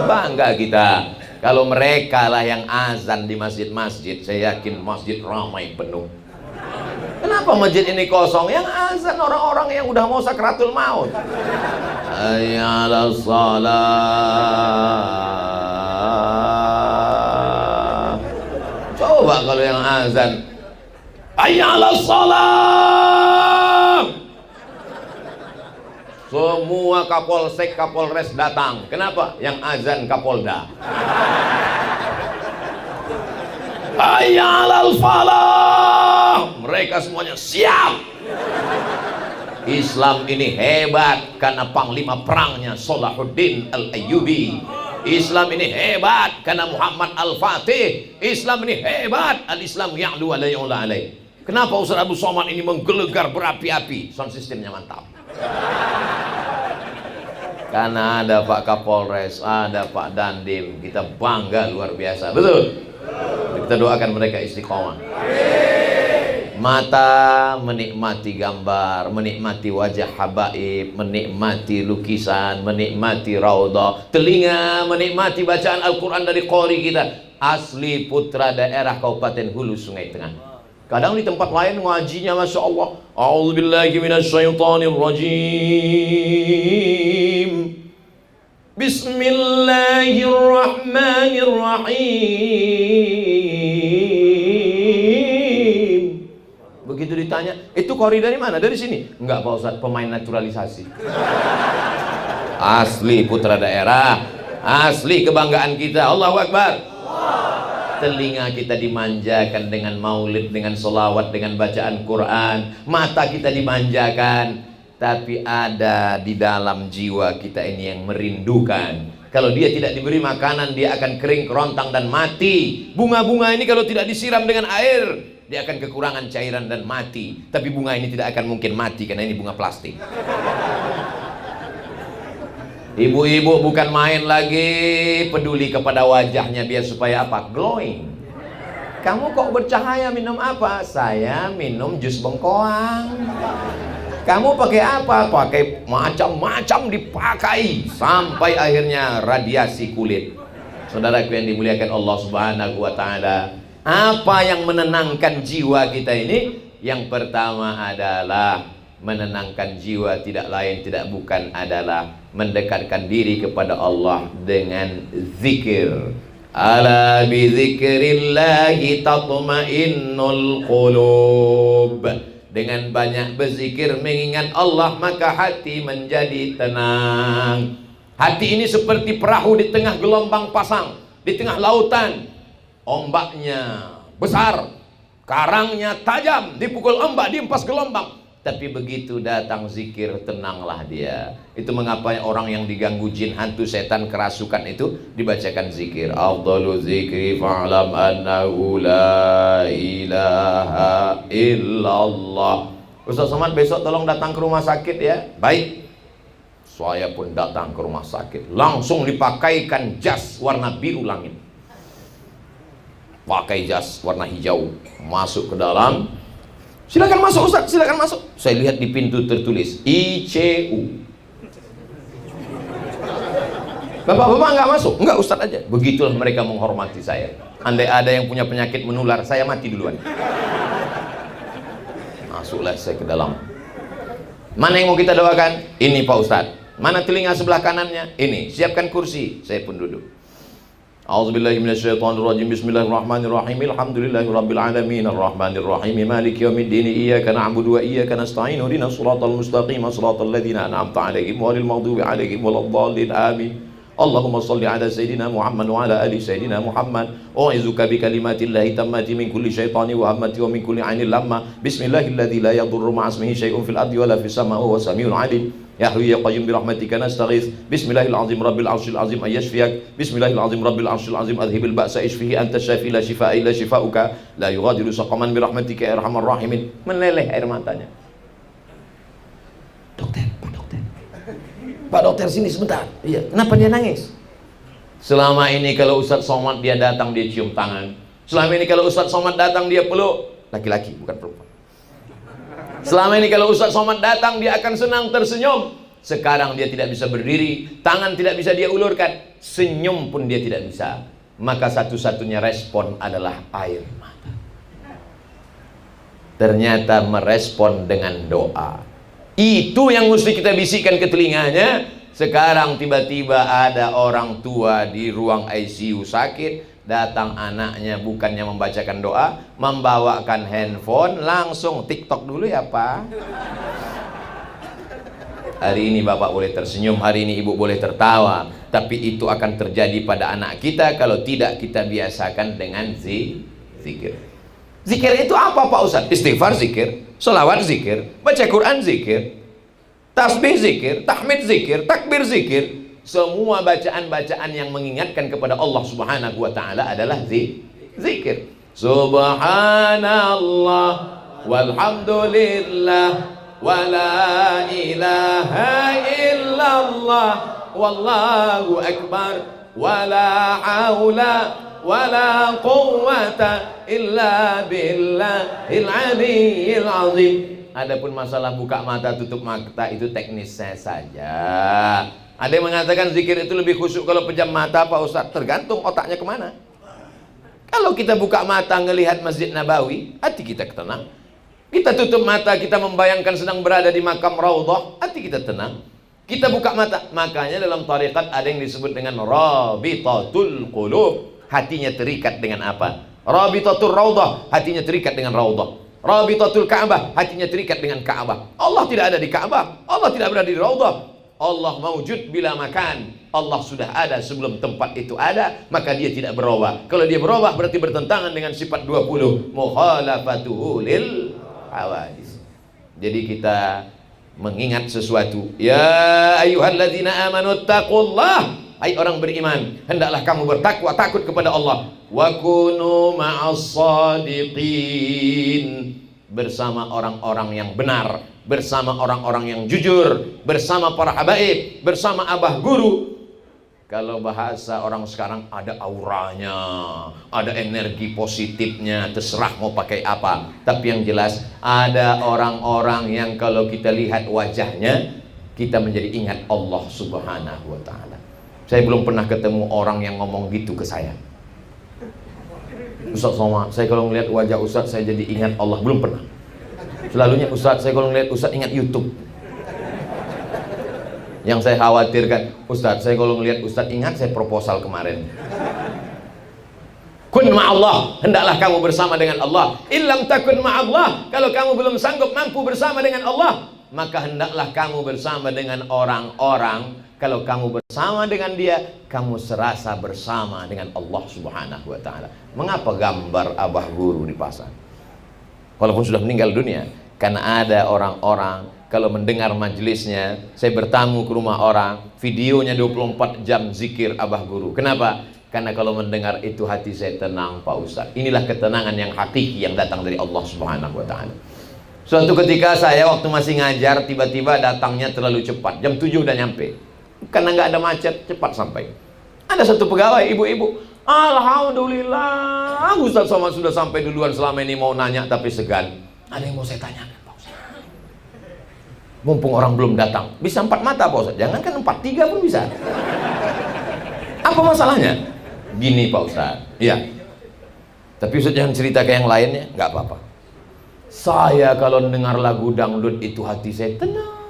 Bangga kita. Kalau mereka lah yang azan di masjid-masjid, saya yakin masjid ramai penuh. Kenapa masjid ini kosong? Yang azan orang-orang yang udah mau sakratul maut. Hayya 'alas shalah. Coba kalau yang azan, hayya 'alas shalah. Semua Kapolsek, Kapolres datang. Kenapa? Yang azan Kapolda. Hayya 'alal falah. Mereka semuanya siap. Islam ini hebat karena panglima perangnya Salahuddin Al-Ayyubi. Islam ini hebat karena Muhammad Al-Fatih. Islam ini hebat, al-Islam ya'lu wa la yu'la alaih. Kenapa Ustaz Abu Somad ini menggelegar berapi-api? Sound systemnya mantap. Karena ada Pak Kapolres, ada Pak Dandim, kita bangga luar biasa. Betul? Kita doakan mereka istiqomah. Mata menikmati gambar, menikmati wajah habaib, menikmati lukisan, menikmati raudhah. Telinga menikmati bacaan Al-Quran dari qori kita. Asli putra daerah Kabupaten Hulu Sungai Tengah. Kadang di tempat lain ngajinya Masya Allah, a'udzubillahi minasyaitonirrajim, bismillahirrahmanirrahim. Begitu ditanya, itu qori dari mana? Dari sini? Enggak Pak Ustadz, pemain naturalisasi. Asli putra daerah, asli kebanggaan kita. Allahu Akbar. Telinga kita dimanjakan dengan maulid, dengan sholawat, dengan bacaan Quran. Mata kita dimanjakan. Tapi ada di dalam jiwa kita ini yang merindukan. Kalau dia tidak diberi makanan, dia akan kering, kerontang, dan mati. Bunga-bunga ini kalau tidak disiram dengan air, dia akan kekurangan cairan dan mati. Tapi bunga ini tidak akan mungkin mati karena ini bunga plastik. Ibu-ibu bukan main lagi peduli kepada wajahnya biar supaya apa? Glowing. Kamu kok bercahaya, minum apa? Saya minum jus bengkoang. Kamu pakai apa? Pakai macam-macam dipakai sampai akhirnya radiasi kulit. Saudaraku yang dimuliakan Allah Subhanahu wa taala, apa yang menenangkan jiwa kita ini? Yang pertama adalah menenangkan jiwa tidak lain tidak bukan adalah mendekatkan diri kepada Allah dengan zikir. Ala bi dzikrillahi tatma'innul qulub. Dengan banyak berzikir mengingat Allah maka hati menjadi tenang. Hati ini seperti perahu di tengah gelombang pasang, di tengah lautan. Ombaknya besar, karangnya tajam, dipukul ombak, diempas gelombang. Tapi begitu datang zikir, tenanglah dia. Itu mengapa orang yang diganggu jin, hantu, setan, kerasukan itu dibacakan zikir. Afdalu zikri fa'lam annahu la ilaha illallah. Ustaz Somad besok tolong datang ke rumah sakit ya. Baik. Saya pun datang ke rumah sakit. Langsung dipakaikan jas warna biru langit. Pakai jas warna hijau. Masuk ke dalam. Silakan masuk Ustaz, silakan masuk. Saya lihat di pintu tertulis ICU. Bapak-bapak nggak masuk? Enggak, Ustaz aja. Begitulah mereka menghormati saya. Andai ada yang punya penyakit menular, saya mati duluan. Masuklah saya ke dalam. Mana yang mau kita doakan? Ini Pak Ustadz. Mana telinga sebelah kanannya? Ini. Siapkan kursi. Saya pun duduk. A'udzubillahi minasyaitonirrajim. Bismillahirrahmanirrahim. Alhamdulillahirabbil alamin arrahmanirrahim maliki yaumiddin iyyaka na'budu wa iyyaka nasta'in ihdinas siratal mustaqim siratal ladzina an'amta 'alaihim ghairil maghdubi 'alaihim waladdallin amin. Allahumma salli ala Sayyidina Muhammad wa ala ali Sayyidina Muhammad. U'izuka bi kalimatillahi tammati min kulli syaitani wa hammati wa min kulli 'ainin lamma. Bismillahilladzi la yadurru ma'a ismihi syai'un fil ardi wa la fis samaa'i wa huwa samiul 'alim. Ya Hayyu ya Qayyum bi rahmatika nastaghits. Bismillahil azim rabbil arsyil azim ayyashfiyak. Bismillahil azim rabbil arsyil azim adhibil ba'sa ishfihi anta syafi la shifaa'a illa shifaa'uka la yughadiru saqaman bi rahmatika ya arhamar rahimin. Meleleh air matanya. Dokter, Pak dokter sini sebentar. Iya, kenapa dia nangis? Selama ini kalau Ustadz Somad dia datang dia cium tangan. Selama ini kalau Ustadz Somad datang dia peluk. Laki-laki bukan perempuan. Selama ini kalau Ustadz Somad datang dia akan senang tersenyum. Sekarang dia tidak bisa berdiri, tangan tidak bisa dia ulurkan, senyum pun dia tidak bisa. Maka satu-satunya respon adalah air mata. Ternyata merespon dengan doa. Itu yang mesti kita bisikkan ke telinganya. Sekarang tiba-tiba ada orang tua di ruang ICU sakit, datang anaknya bukannya membacakan doa, membawakan handphone, langsung TikTok dulu ya Pak. Hari ini Bapak boleh tersenyum, hari ini Ibu boleh tertawa, tapi itu akan terjadi pada anak kita kalau tidak kita biasakan dengan zikir. Zikir itu apa Pak Ustadz? Istighfar zikir, sholawat zikir, baca Quran zikir, tasbih zikir, tahmid zikir, takbir zikir. Semua bacaan-bacaan yang mengingatkan kepada Allah Subhanahu wa taala adalah zikir. Subhanallah walhamdulillah wala ilaha illallah wallahu akbar wala haula wala quwwata illa billahil aliyyil azim. Adapun masalah buka mata tutup mata itu teknis saja. Ada yang mengatakan zikir itu lebih khusyuk kalau pejam mata Pak Ustadz. Tergantung otaknya kemana. Kalau kita buka mata ngelihat Masjid Nabawi, hati kita tenang. Kita tutup mata, kita membayangkan sedang berada di makam Raudhah, hati kita tenang. Kita buka mata, makanya dalam tarekat ada yang disebut dengan Rabitatul Qulub. Hatinya terikat dengan apa? Rabitatul Raudhah, hatinya terikat dengan Raudhah. Rabitatul Ka'bah, hatinya terikat dengan Ka'bah. Allah tidak ada di Ka'bah, Allah tidak berada di Raudhah. Allah mawjud bila makan. Allah sudah ada sebelum tempat itu ada, maka dia tidak berubah. Kalau dia berubah berarti bertentangan dengan sifat 20, mukhalafatuhu lil hawadis. Jadi kita mengingat sesuatu. Ya ayyuhalladzina amanu taqullah. Hai orang beriman, hendaklah kamu bertakwa, takut kepada Allah. Wa kunu ma'as shadiqin. Bersama orang-orang yang benar, bersama orang-orang yang jujur, bersama para habaib, bersama abah guru. Kalau bahasa orang sekarang ada auranya, ada energi positifnya, terserah mau pakai apa. Tapi yang jelas ada orang-orang yang kalau kita lihat wajahnya, kita menjadi ingat Allah Subhanahu wa ta'ala. Saya belum pernah ketemu orang yang ngomong gitu ke saya. Ustaz Somad, saya kalau ngeliat wajah Ustaz saya jadi ingat Allah. Belum pernah. Selalunya Ustaz, saya kalau ngeliat Ustaz ingat YouTube. Yang saya khawatirkan, Ustaz, saya kalau ngeliat Ustaz ingat saya proposal kemarin. Kun ma'allah, hendaklah kamu bersama dengan Allah. Illam takun ma'allah, kalau kamu belum sanggup mampu bersama dengan Allah, maka hendaklah kamu bersama dengan orang-orang. Kalau kamu bersama dengan dia, kamu serasa bersama dengan Allah Subhanahu wa ta'ala. Mengapa gambar Abah Guru dipasang? Walaupun sudah meninggal dunia. Karena ada orang-orang, kalau mendengar majelisnya, saya bertamu ke rumah orang, videonya 24 jam zikir Abah Guru. Kenapa? Karena kalau mendengar itu hati saya tenang, Pak Ustaz. Inilah ketenangan yang hakiki yang datang dari Allah Subhanahu wa ta'ala. Suatu ketika saya waktu masih ngajar, tiba-tiba datangnya terlalu cepat. Jam 7 udah nyampe. Karena nggak ada macet, cepat sampai. Ada satu pegawai, ibu-ibu, alhamdulillah, Ustaz Somad sudah sampai duluan. Selama ini mau nanya tapi segan. Ada yang mau saya tanyakan, Pak Ustaz. Mumpung orang belum datang, bisa 4 mata, Pak Ustaz. Jangankan 4, 3 pun bisa. Apa masalahnya? Gini Pak Ustaz, iya. Tapi Ustaz jangan cerita ke yang lainnya, nggak apa-apa. Saya kalau dengar lagu dangdut itu hati saya tenang.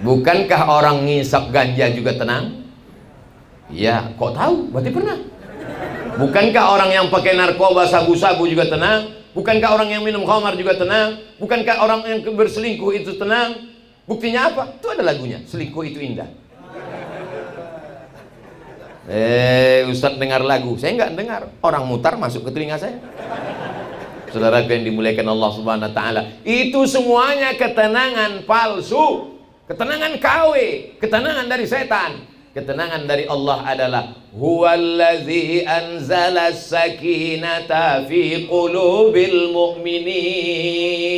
Bukankah orang ngisap ganja juga tenang? Ya, kok tahu? Berarti pernah. Bukankah orang yang pakai narkoba sabu-sabu juga tenang? Bukankah orang yang minum khamar juga tenang? Bukankah orang yang berselingkuh itu tenang? Buktinya apa? Itu ada lagunya, selingkuh itu indah. Ustadz dengar lagu, saya nggak dengar, orang mutar masuk ke telinga saya. Saudara yang dimuliakan Allah Subhanahu wa ta'ala, itu semuanya ketenangan palsu, ketenangan KW, ketenangan dari setan. Ketenangan dari Allah adalah huwallazi anzala sakinata fi qulubil mu'minin.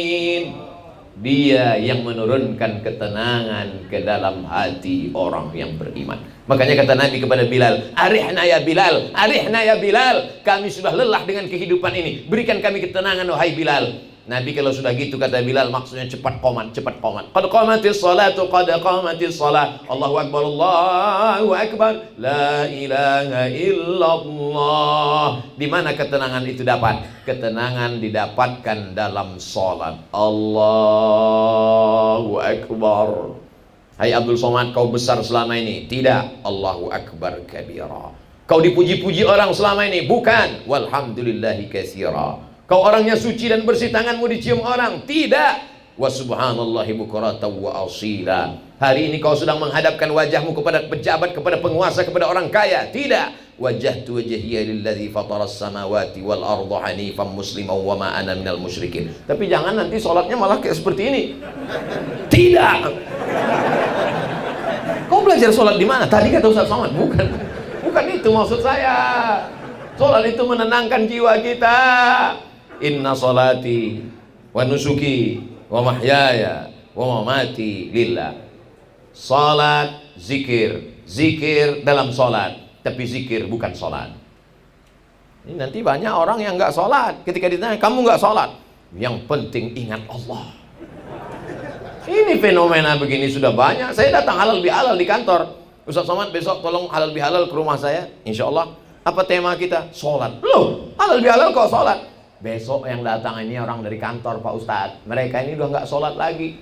Dia yang menurunkan ketenangan ke dalam hati orang yang beriman. Makanya kata Nabi kepada Bilal, arihna ya Bilal, arihna ya Bilal, kami sudah lelah dengan kehidupan ini, berikan kami ketenangan wahai Bilal. Nabi kalau sudah gitu kata Bilal, maksudnya cepat qomat, cepat qomat. Qad qamatis salatu, qad qamatis salat. Allahu akbar, Allahu akbar, la ilaha illallah. Di mana ketenangan itu dapat? Ketenangan didapatkan dalam salat. Allahu akbar. Hai Abdul Somad, kau besar selama ini. Tidak. Allahu akbar kabira. Kau dipuji-puji orang selama ini. Bukan. Walhamdulillahi katsira. Kau orangnya suci dan bersih, tanganmu dicium orang. Tidak. Wa subhanallahi bukratan wa asila. Hari ini kau sedang menghadapkan wajahmu kepada pejabat, kepada penguasa, kepada orang kaya. Tidak. Wajjahtu wajhiya lilladzi fataras samawati wal arda hanifan musliman wa ma ana minal musyrikin. Tapi jangan nanti sholatnya malah kayak seperti ini. Tidak. Kau belajar sholat di mana? Tadi kata Ustaz Somad. Bukan. Bukan itu maksud saya. Sholat itu menenangkan jiwa kita. Inna salati wa nusuki wa mahyaya wa mamati lillah. Salat, zikir, zikir dalam salat, tapi zikir bukan salat. Ini nanti banyak orang yang nggak salat. Ketika ditanya, kamu nggak salat? Yang penting ingat Allah. Ini fenomena begini sudah banyak. Saya datang halal bihalal di kantor. Ustaz Somad besok tolong halal bihalal ke rumah saya, insya Allah. Apa tema kita? Salat. Loh, halal bihalal kok salat? Besok yang datang ini orang dari kantor Pak Ustadz. Mereka ini udah nggak sholat lagi.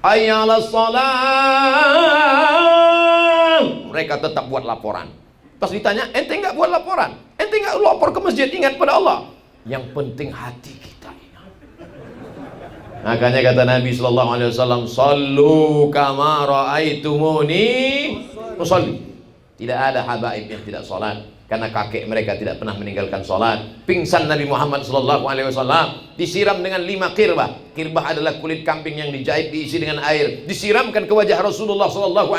Ayyalas sholat. Mereka tetap buat laporan. Terus ditanya, ente nggak buat laporan? Ente nggak lapor ke masjid, ingat pada Allah? Yang penting hati kita ingat. Makanya kata Nabi SAW, sallu kama ra'aitumuni usolli. Tidak ada habaib yang tidak sholat. Karena kakek mereka tidak pernah meninggalkan sholat. Pingsan Nabi Muhammad SAW, disiram dengan 5 kirbah. Kirbah adalah kulit kambing yang dijahit, diisi dengan air, disiramkan ke wajah Rasulullah SAW.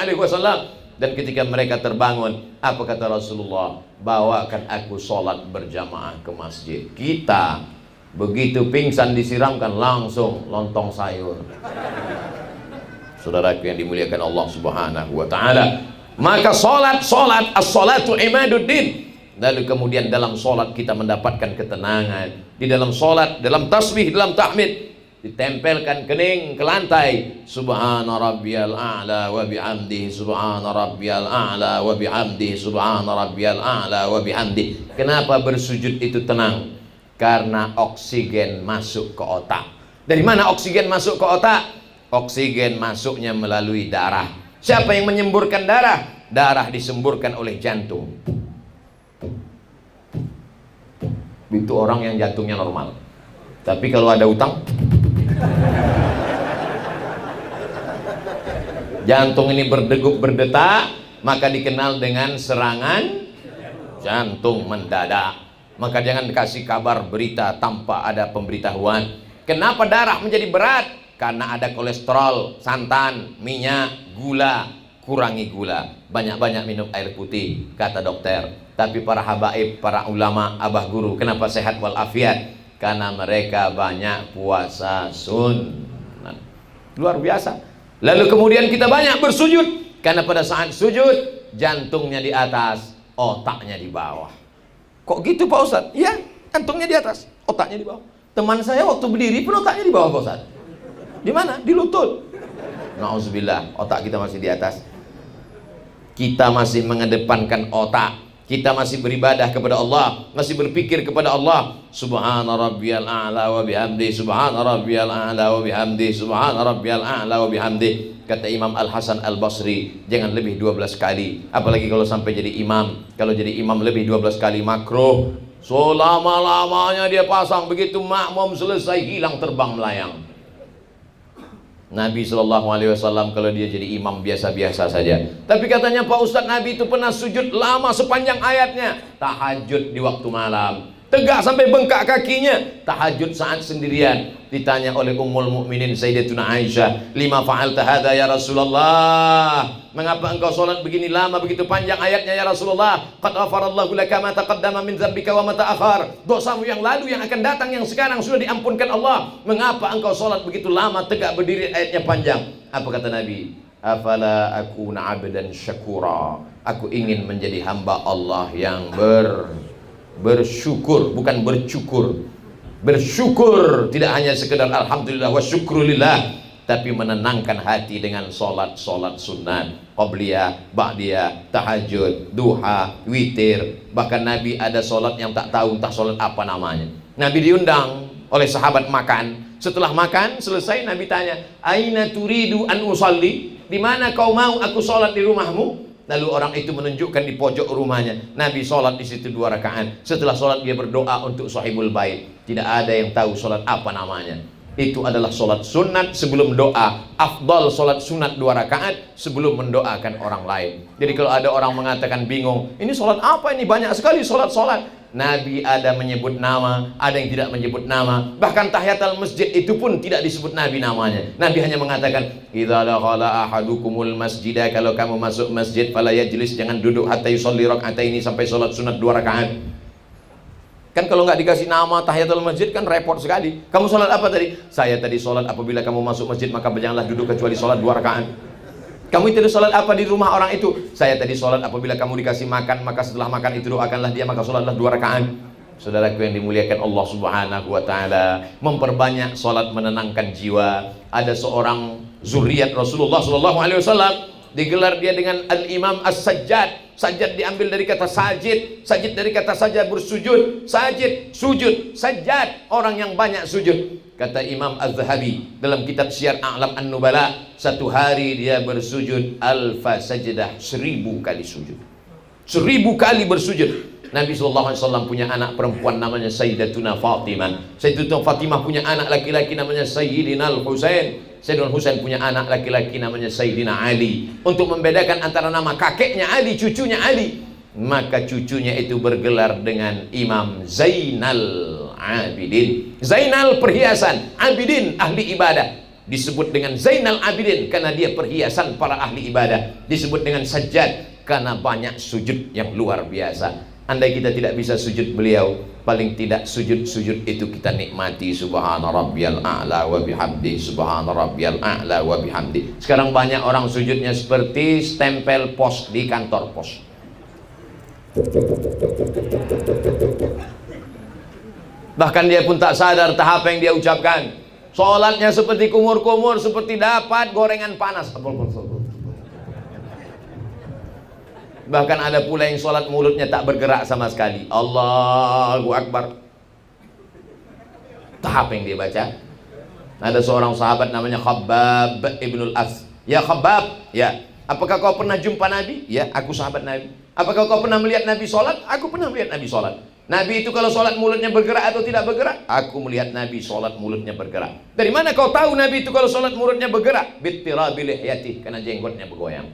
Dan ketika mereka terbangun, apa kata Rasulullah? Bawakan aku sholat berjamaah ke masjid. Kita begitu pingsan disiramkan, langsung lontong sayur. Saudaraku yang dimuliakan Allah Subhanahu wa ta'ala, maka solat, as-solatu imaduddin. Lalu kemudian dalam solat kita mendapatkan ketenangan. Di dalam solat, dalam tasbih, dalam tahmid, ditempelkan kening ke lantai. Subhana rabbiyal a'la wa bihamdihi, subhana rabbiyal a'la wa bihamdihi, subhana rabbiyal a'la wa bihamdihi. Kenapa bersujud itu tenang? Karena oksigen masuk ke otak. Dari mana oksigen masuk ke otak? Oksigen masuknya melalui darah. Siapa yang menyemburkan darah? Darah disemburkan oleh jantung. Itu orang yang jantungnya normal. Tapi kalau ada utang, jantung ini berdegup berdetak, maka dikenal dengan serangan jantung mendadak. Maka jangan kasih kabar berita tanpa ada pemberitahuan. Kenapa darah menjadi berat? Karena ada kolesterol, santan, minyak, gula. Kurangi gula, banyak-banyak minum air putih, kata dokter. Tapi para habaib, para ulama, abah guru, kenapa sehat walafiat? Karena mereka banyak puasa sunnah. Luar biasa. Lalu kemudian kita banyak bersujud, karena pada saat sujud jantungnya di atas, otaknya di bawah. Kok gitu Pak Ustadz? Iya, jantungnya di atas, otaknya di bawah. Teman saya waktu berdiri pun otaknya di bawah Pak Ustadz. Di mana? Di lutut. Nauzubillah, otak kita masih di atas. Kita masih mengedepankan otak. Kita masih beribadah kepada Allah, masih berpikir kepada Allah. Subhana rabbiyal a'la wa bihamdi, subhana rabbiyal a'la wa bihamdi, subhana rabbiyal a'la wa bihamdi. Kata Imam Al-Hasan Al-Basri, jangan lebih 12 kali. Apalagi kalau sampai jadi imam. Kalau jadi imam lebih 12 kali makruh. Selama-lamanya dia pasang, begitu makmum selesai hilang terbang melayang. Nabi SAW kalau dia jadi imam biasa-biasa saja. Tapi katanya Pak Ustadz, Nabi itu pernah sujud lama sepanjang ayatnya. Tahajud di waktu malam, tegak sampai bengkak kakinya. Tahajud saat sendirian. Ditanya oleh Ummul Mukminin Sayyidatuna Aisyah, lima fa'alta hadza ya Rasulullah? Mengapa engkau sholat begini lama, begitu panjang ayatnya ya Rasulullah? Qad ghafarallahu laka ma taqaddama min dzambika wa ma ta'akhkhar. Dosamu yang lalu, yang akan datang, yang sekarang sudah diampunkan Allah. Mengapa engkau sholat begitu lama, tegak berdiri, ayatnya panjang? Apa kata Nabi? Afala akuna 'abdan syakura. Aku ingin menjadi hamba Allah yang bersyukur, bukan bercukur. Bersyukur, tidak hanya sekedar alhamdulillah wa syukrulillah, tapi menenangkan hati dengan solat-solat sunat, qabliyah, ba'diyah, tahajud, duha, witir. Bahkan Nabi ada solat yang tak tahu entah solat apa namanya. Nabi diundang oleh sahabat makan. Setelah makan selesai, Nabi tanya, aina turidu an usalli? Di mana kau mau aku solat di rumahmu? Lalu orang itu menunjukkan di pojok rumahnya. Nabi sholat di situ 2 rakaat. Setelah sholat dia berdoa untuk sahibul bait. Tidak ada yang tahu sholat apa namanya. Itu adalah sholat sunat sebelum doa. Afdal sholat sunat 2 rakaat sebelum mendoakan orang lain. Jadi kalau ada orang mengatakan bingung, ini sholat apa ini? Banyak sekali sholat-sholat. Nabi ada menyebut nama, ada yang tidak menyebut nama. Bahkan tahiyatul masjid itu pun tidak disebut Nabi namanya. Nabi hanya mengatakan, idza dakhala ahadukumul masjidah, kalau kamu masuk masjid fala yajlis, jangan duduk hatta yusolli raka'ataini, sampai sholat sunat 2 rakaat. Kan kalau nggak dikasih nama tahiyatul masjid kan repot sekali. Kamu sholat apa tadi? Saya tadi sholat apabila kamu masuk masjid maka janganlah duduk kecuali sholat 2 rakaat. Kamu tadi sholat apa di rumah orang itu? Saya tadi sholat apabila kamu dikasih makan, maka setelah makan itu doakanlah dia, maka sholatlah 2 rakaat. Saudaraku yang dimuliakan Allah Subhanahu wa ta'ala, memperbanyak sholat menenangkan jiwa. Ada seorang zuriat Rasulullah SAW, digelar dia dengan Al-Imam As-Sajjad. Sajjad diambil dari kata sajid, sajid dari kata saja bersujud, sajid, sujud, sajjad, orang yang banyak sujud. Kata Imam Az-Zahabi dalam kitab Syiar A'lam An-Nubala, satu hari dia bersujud alfa sajdah, 1000 kali sujud. 1000 kali bersujud. Nabi SAW punya anak perempuan namanya Sayyidatuna Fatimah. Sayyidatuna Fatimah punya anak laki-laki namanya Sayyidina Al-Husain. Sayyidina Husain punya anak laki-laki namanya Sayyidina Ali. Untuk membedakan antara nama kakeknya Ali, cucunya Ali, maka cucunya itu bergelar dengan Imam Zainal Abidin. Zainal perhiasan, Abidin ahli ibadah. Disebut dengan Zainal Abidin karena dia perhiasan para ahli ibadah. Disebut dengan Sajjad karena banyak sujud yang luar biasa. Andai kita tidak bisa sujud beliau, paling tidak sujud-sujud itu kita nikmati. Subhana rabbiyal a'la wa bihamdi, subhana rabbiyal a'la wa bihamdi. Sekarang banyak orang sujudnya seperti stempel pos di kantor pos. Bahkan dia pun tak sadar tahap yang dia ucapkan. Sholatnya seperti kumur-kumur, seperti dapat gorengan panas. Bahkan ada pula yang sholat mulutnya tak bergerak sama sekali. Allahu Akbar. Tahap yang dia baca. Ada seorang sahabat namanya Khabbab ibnul As. Ya Khabbab, ya. Apakah kau pernah jumpa Nabi? Ya, aku sahabat Nabi. Apakah kau pernah melihat Nabi sholat? Aku pernah melihat Nabi sholat. Nabi itu kalau sholat mulutnya bergerak atau tidak bergerak? Aku melihat Nabi sholat mulutnya bergerak. Dari mana kau tahu Nabi itu kalau sholat mulutnya bergerak? Bittirabi lihyati, karena jenggotnya bergoyang.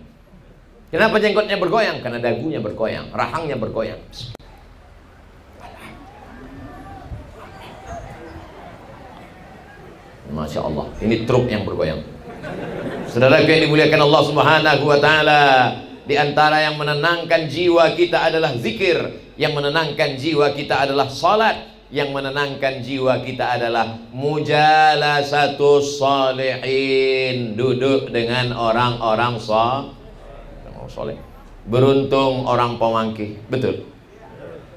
Kenapa jenggotnya bergoyang? Karena dagunya bergoyang, rahangnya bergoyang. Masya Allah, ini truk yang bergoyang. Saudara yang dimuliakan Allah Subhanahu wa Ta'ala, di antara yang menenangkan jiwa kita adalah zikir, yang menenangkan jiwa kita adalah salat, yang menenangkan jiwa kita adalah mujalasatus sholihin, duduk dengan orang-orang soleh. Beruntung orang Pemangkih, betul.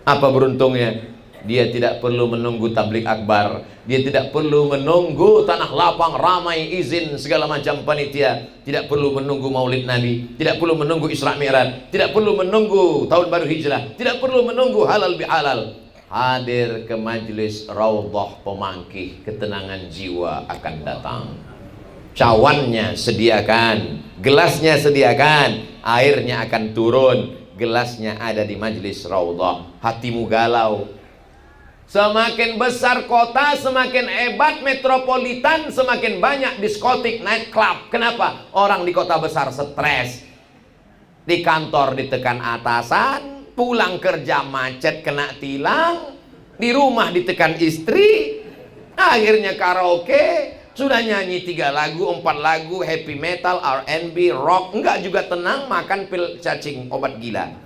Apa beruntungnya? Dia tidak perlu menunggu tablik akbar, dia tidak perlu menunggu tanah lapang ramai izin segala macam panitia, tidak perlu menunggu maulid Nabi, tidak perlu menunggu Isra Mi'raj, tidak perlu menunggu tahun baru hijrah, tidak perlu menunggu halal bihalal. Hadir ke majlis Raudhah Pemangkih, ketenangan jiwa akan datang. Cawannya sediakan, gelasnya sediakan, airnya akan turun, gelasnya ada di majlis Raudhah. Hatimu galau. Semakin besar kota, semakin hebat metropolitan, semakin banyak diskotik, night club. Kenapa? Orang di kota besar stres, di kantor ditekan atasan, pulang kerja macet kena tilang, di rumah ditekan istri, akhirnya karaoke, sudah nyanyi 3 lagu, 4 lagu, happy metal, R&B, rock, enggak juga tenang, makan pil cacing, obat gila,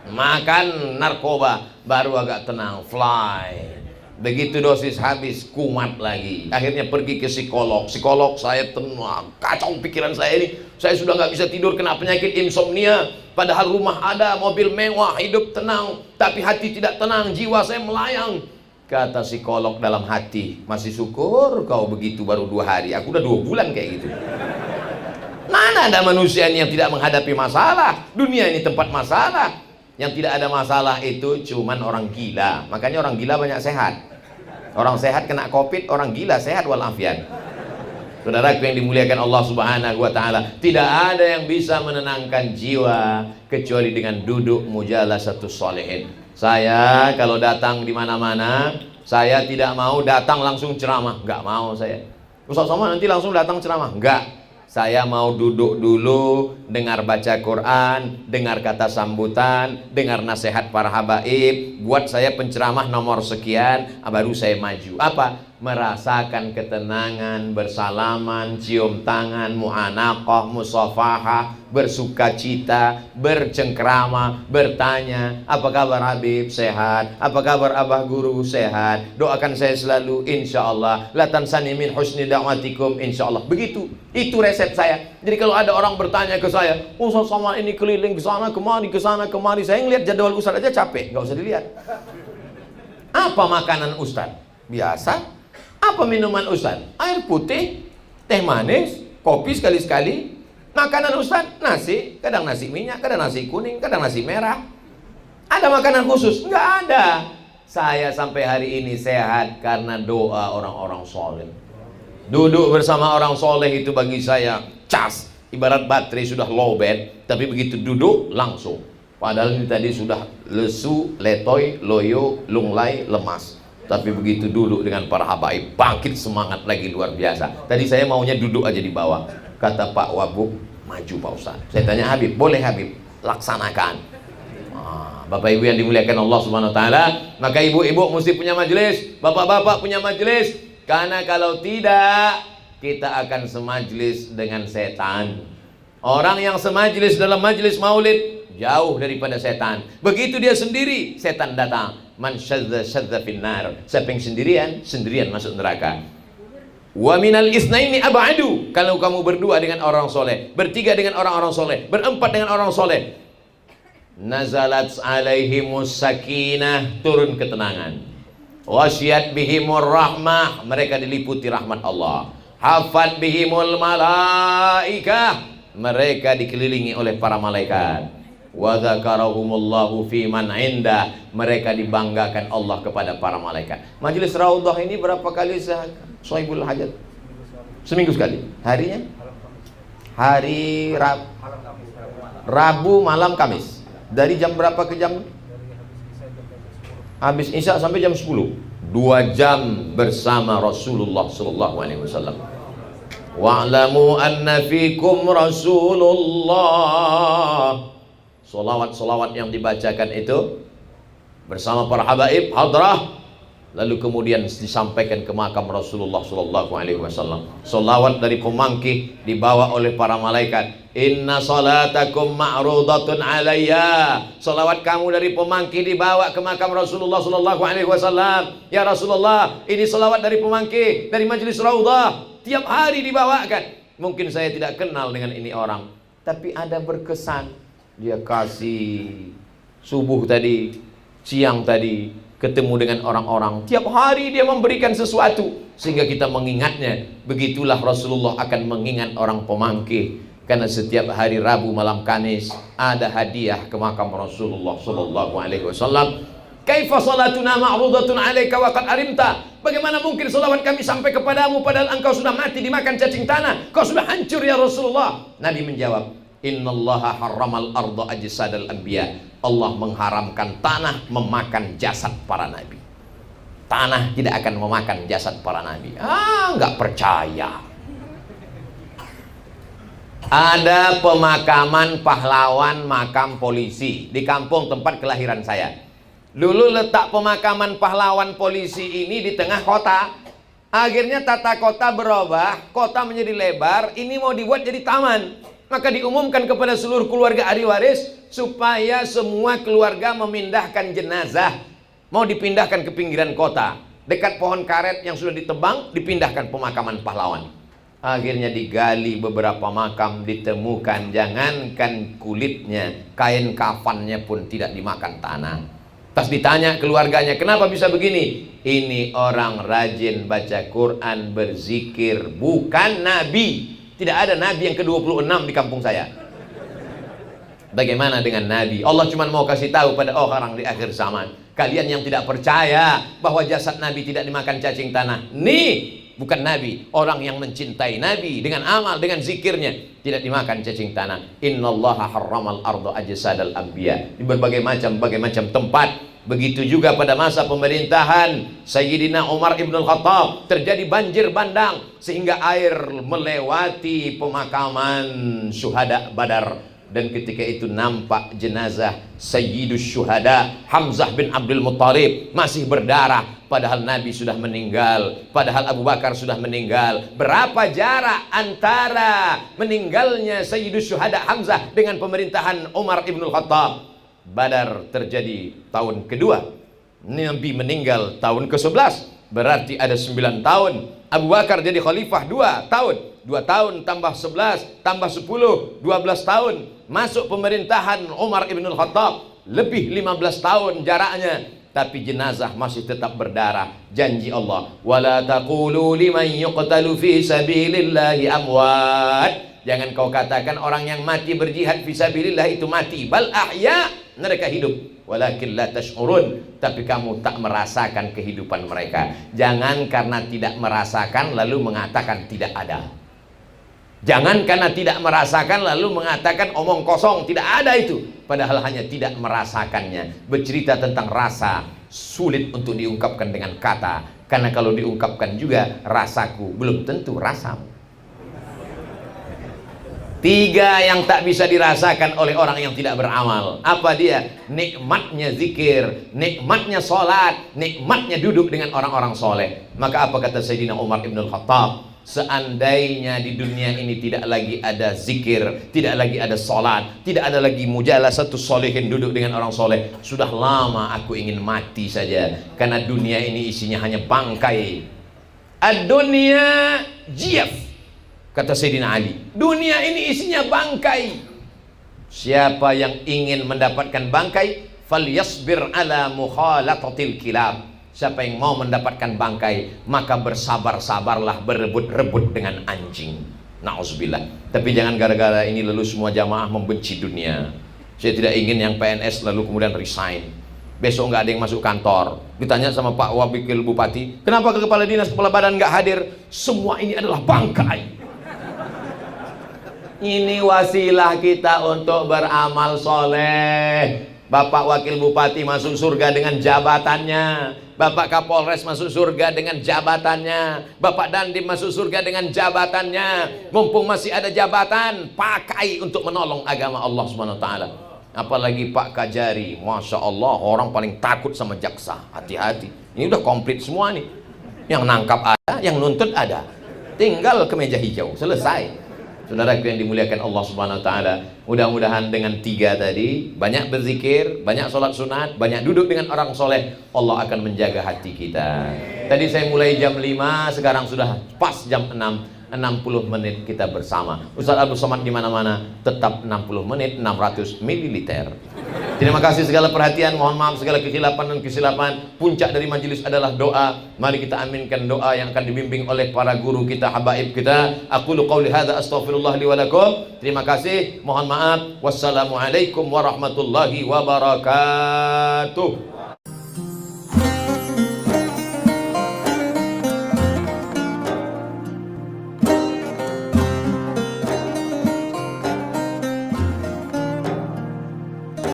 makan narkoba, baru agak tenang, fly. Begitu dosis habis, kumat lagi. Akhirnya pergi ke psikolog. Psikolog, saya tenang, kacau pikiran saya ini. Saya sudah nggak bisa tidur, kena penyakit insomnia. Padahal rumah ada, mobil mewah, hidup tenang, tapi hati tidak tenang, jiwa saya melayang. Kata psikolog dalam hati, masih syukur kau begitu baru 2 hari. Aku udah 2 bulan kayak gitu. Mana ada manusia yang tidak menghadapi masalah? Dunia ini tempat masalah. Yang tidak ada masalah itu cuman orang gila. Makanya orang gila banyak sehat. Orang sehat kena covid, orang gila sehat walafiat. Saudaraku yang dimuliakan Allah Subhanahu wa Ta'ala, tidak ada yang bisa menenangkan jiwa kecuali dengan duduk mujalasatus sholihin. Saya kalau datang di mana-mana, saya tidak mau datang langsung ceramah, nggak mau saya. Ustaz Somad nanti langsung datang ceramah, nggak. Saya mau duduk dulu, dengar baca Quran, dengar kata sambutan, dengar nasihat para habaib, buat saya penceramah nomor sekian, baru saya maju. Apa? Merasakan ketenangan, bersalaman, cium tangan, mu'anaqah, musafahah, bersuka cita, bercengkrama, bertanya, apa kabar Habib? Sehat. Apa kabar Abah Guru? Sehat. Doakan saya selalu, insya Allah. La tansani min husni da'watikum, insya Allah. Begitu, itu resep saya. Jadi kalau ada orang bertanya ke saya, Ustaz Somad ini keliling ke sana kemari, saya ngeliat jadwal Ustaz aja capek, nggak usah dilihat. Apa makanan Ustaz? Biasa. Apa minuman Ustaz? Air putih, teh manis, kopi sekali-sekali. Makanan Ustaz, nasi, kadang nasi minyak, kadang nasi kuning, kadang nasi merah. Ada makanan khusus? Nggak ada. Saya sampai hari ini sehat karena doa orang-orang soleh. Duduk bersama orang soleh itu bagi saya cas. Ibarat baterai sudah lowbat, tapi begitu duduk langsung. Padahal ini tadi sudah lesu, letoy, loyo, lunglai, lemas. Tapi begitu duduk dengan para habaib, bangkit semangat lagi luar biasa. Tadi saya maunya duduk aja di bawah. Kata Pak Wabuk, maju Pak Ustaz. Saya tanya Habib, boleh Habib? Laksanakan. Bapak Ibu yang dimuliakan Allah Subhanahu wa Ta'ala, maka ibu-ibu mesti punya majelis, bapak-bapak punya majelis. Karena kalau tidak, kita akan semajlis dengan setan. Orang yang semajlis dalam majelis maulid jauh daripada setan. Begitu dia sendiri, setan datang. Man syadza syadza finnar. Siapa yang sendirian masuk neraka. Wa minal isnaini ab'adu. Kalau kamu berdua dengan orang soleh, bertiga dengan orang-orang soleh, berempat dengan orang soleh, nazalat alaihimus sakinah, turun ketenangan. Wasyat bihimur rahmah, mereka diliputi rahmat Allah. Hafat bihimul malaikah, mereka dikelilingi oleh para malaikat. Wa dzakarahumullahu fi man indah, mereka dibanggakan Allah kepada para malaikat. Majelis Raudhah ini berapa kali Sohibul Hajat? Seminggu sekali. Harinya? Hari Rabu malam Kamis. Dari jam berapa ke jam? Habis Isya sampai jam 10. 2 jam bersama Rasulullah sallallahu alaihi wasallam. Wa'lamu anna fikum Rasulullah. Solawat-solawat yang dibacakan itu bersama para habaib hadrah, lalu kemudian disampaikan ke makam Rasulullah sallallahu alaihi wasallam. Solawat dari pemangkih dibawa oleh para malaikat. Inna salatakum ma'rudatun alayya. Salawat kamu dari pemangkih dibawa ke makam Rasulullah sallallahu alaihi wasallam. Ya Rasulullah, ini salawat dari pemangkih dari Majelis Raudhah, tiap hari dibawakan. Mungkin saya tidak kenal dengan ini orang, tapi ada berkesan. Dia kasih subuh tadi, siang tadi, ketemu dengan orang-orang. Tiap hari dia memberikan sesuatu sehingga kita mengingatnya. Begitulah Rasulullah akan mengingat orang pemangkih. Karena setiap hari Rabu malam Kamis ada hadiah ke makam Rasulullah sallallahu alaihi wasallam. Kaifa salatuna ma'rudatun 'alaika wa qad arimta? Bagaimana mungkin salawat kami sampai kepadamu padahal engkau sudah mati dimakan cacing tanah? Kau sudah hancur ya Rasulullah. Nabi menjawab, innallaha harramal arda ajsadal anbiya. Allah mengharamkan tanah memakan jasad para nabi. Tanah tidak akan memakan jasad para nabi. Enggak percaya. Ada pemakaman pahlawan makam polisi di kampung tempat kelahiran saya. Dulu letak pemakaman pahlawan polisi ini di tengah kota. Akhirnya tata kota berubah, kota menjadi lebar, ini mau dibuat jadi taman. Maka diumumkan kepada seluruh keluarga ahli waris supaya semua keluarga memindahkan jenazah, mau dipindahkan ke pinggiran kota. Dekat pohon karet yang sudah ditebang, dipindahkan pemakaman pahlawan. Akhirnya digali beberapa makam, ditemukan jangankan kulitnya, kain kafannya pun tidak dimakan tanah. Tas ditanya keluarganya, kenapa bisa begini? Ini orang rajin baca Quran, berzikir, bukan nabi. Tidak ada nabi yang ke-26 di kampung saya. Bagaimana dengan nabi? Allah cuma mau kasih tahu pada orang di akhir zaman, kalian yang tidak percaya bahwa jasad nabi tidak dimakan cacing tanah, nih bukan nabi. Orang yang mencintai nabi dengan amal, dengan zikirnya, tidak dimakan cacing tanah. Innallaha harramal arda ajsadal anbiya. Di berbagai macam tempat. Begitu juga pada masa pemerintahan Sayyidina Umar ibn al-Khattab terjadi banjir bandang sehingga air melewati pemakaman syuhada Badar. Dan ketika itu nampak jenazah Sayyidus Syuhada Hamzah bin Abdul Muttalib masih berdarah, padahal Nabi sudah meninggal, padahal Abu Bakar sudah meninggal. Berapa jarak antara meninggalnya Sayyidus Syuhada Hamzah dengan pemerintahan Umar ibn al-Khattab? Badar terjadi tahun kedua, Nabi meninggal tahun ke-11, berarti ada 9 tahun. Abu Bakar jadi khalifah 2 tahun. 2 tahun tambah 11 tambah 10, 12 tahun. Masuk pemerintahan Umar ibn al-Khattab, lebih 15 tahun jaraknya, tapi jenazah masih tetap berdarah. Janji Allah, wala taqulu liman yuqtalu fi sabilillahi amwat. Jangan kau katakan orang yang mati berjihad fi sabilillah itu mati, bal ahya, mereka hidup. Walakin la tash'urun, tapi kamu tak merasakan kehidupan mereka. Jangan karena tidak merasakan lalu mengatakan tidak ada. Jangan karena tidak merasakan lalu mengatakan omong kosong, tidak ada itu. Padahal hanya tidak merasakannya. Bercerita tentang rasa sulit untuk diungkapkan dengan kata, karena kalau diungkapkan juga rasaku belum tentu rasamu. 3 yang tak bisa dirasakan oleh orang yang tidak beramal. Apa dia? Nikmatnya zikir, nikmatnya sholat, nikmatnya duduk dengan orang-orang soleh. Maka apa kata Sayyidina Umar ibn al-Khattab? Seandainya di dunia ini tidak lagi ada zikir, tidak lagi ada sholat, tidak ada lagi mujalasatus sholihin, duduk dengan orang soleh, sudah lama aku ingin mati saja. Karena dunia ini isinya hanya bangkai. Ad-dunya jiyaf, kata Sayyidina Ali, dunia ini isinya bangkai. Siapa yang ingin mendapatkan bangkai, falyasbir ala mukhalatatil kilab. Siapa yang mau mendapatkan bangkai, maka bersabar-sabarlah berebut-rebut dengan anjing. Na'udzubillah. Tapi jangan gara-gara ini lalu semua jamaah membenci dunia. Saya tidak ingin yang PNS lalu kemudian resign. Besok nggak ada yang masuk kantor. Ditanya sama Pak Wakil Bupati, kenapa ke kepala dinas, kepala badan nggak hadir? Semua ini adalah bangkai. Ini wasilah kita untuk beramal soleh. Bapak Wakil Bupati masuk surga dengan jabatannya, Bapak Kapolres masuk surga dengan jabatannya, Bapak Dandim masuk surga dengan jabatannya. Mumpung masih ada jabatan, pakai untuk menolong agama Allah Subhanahu wa taala. Apalagi Pak Kajari, Masya Allah, orang paling takut sama jaksa. Hati-hati, ini udah komplit semua nih. Yang nangkap ada, yang nuntut ada, tinggal ke meja hijau, selesai. Saudaraku yang dimuliakan Allah Subhanahu wa taala, mudah-mudahan dengan 3 tadi, banyak berzikir, banyak sholat sunat, banyak duduk dengan orang soleh, Allah akan menjaga hati kita. Tadi saya mulai jam 5, sekarang sudah pas jam 6. 60 menit kita bersama. Ustaz Abdul Somad di mana-mana, tetap 60 menit 600 ml. Terima kasih segala perhatian, mohon maaf segala kekhilafan dan kesilapan. Puncak dari majelis adalah doa. Mari kita aminkan doa yang akan dibimbing oleh para guru kita, habaib kita. Aqulu qauli hadza astaghfirullah li wa lakum. Terima kasih, mohon maaf. Wassalamualaikum warahmatullahi wabarakatuh.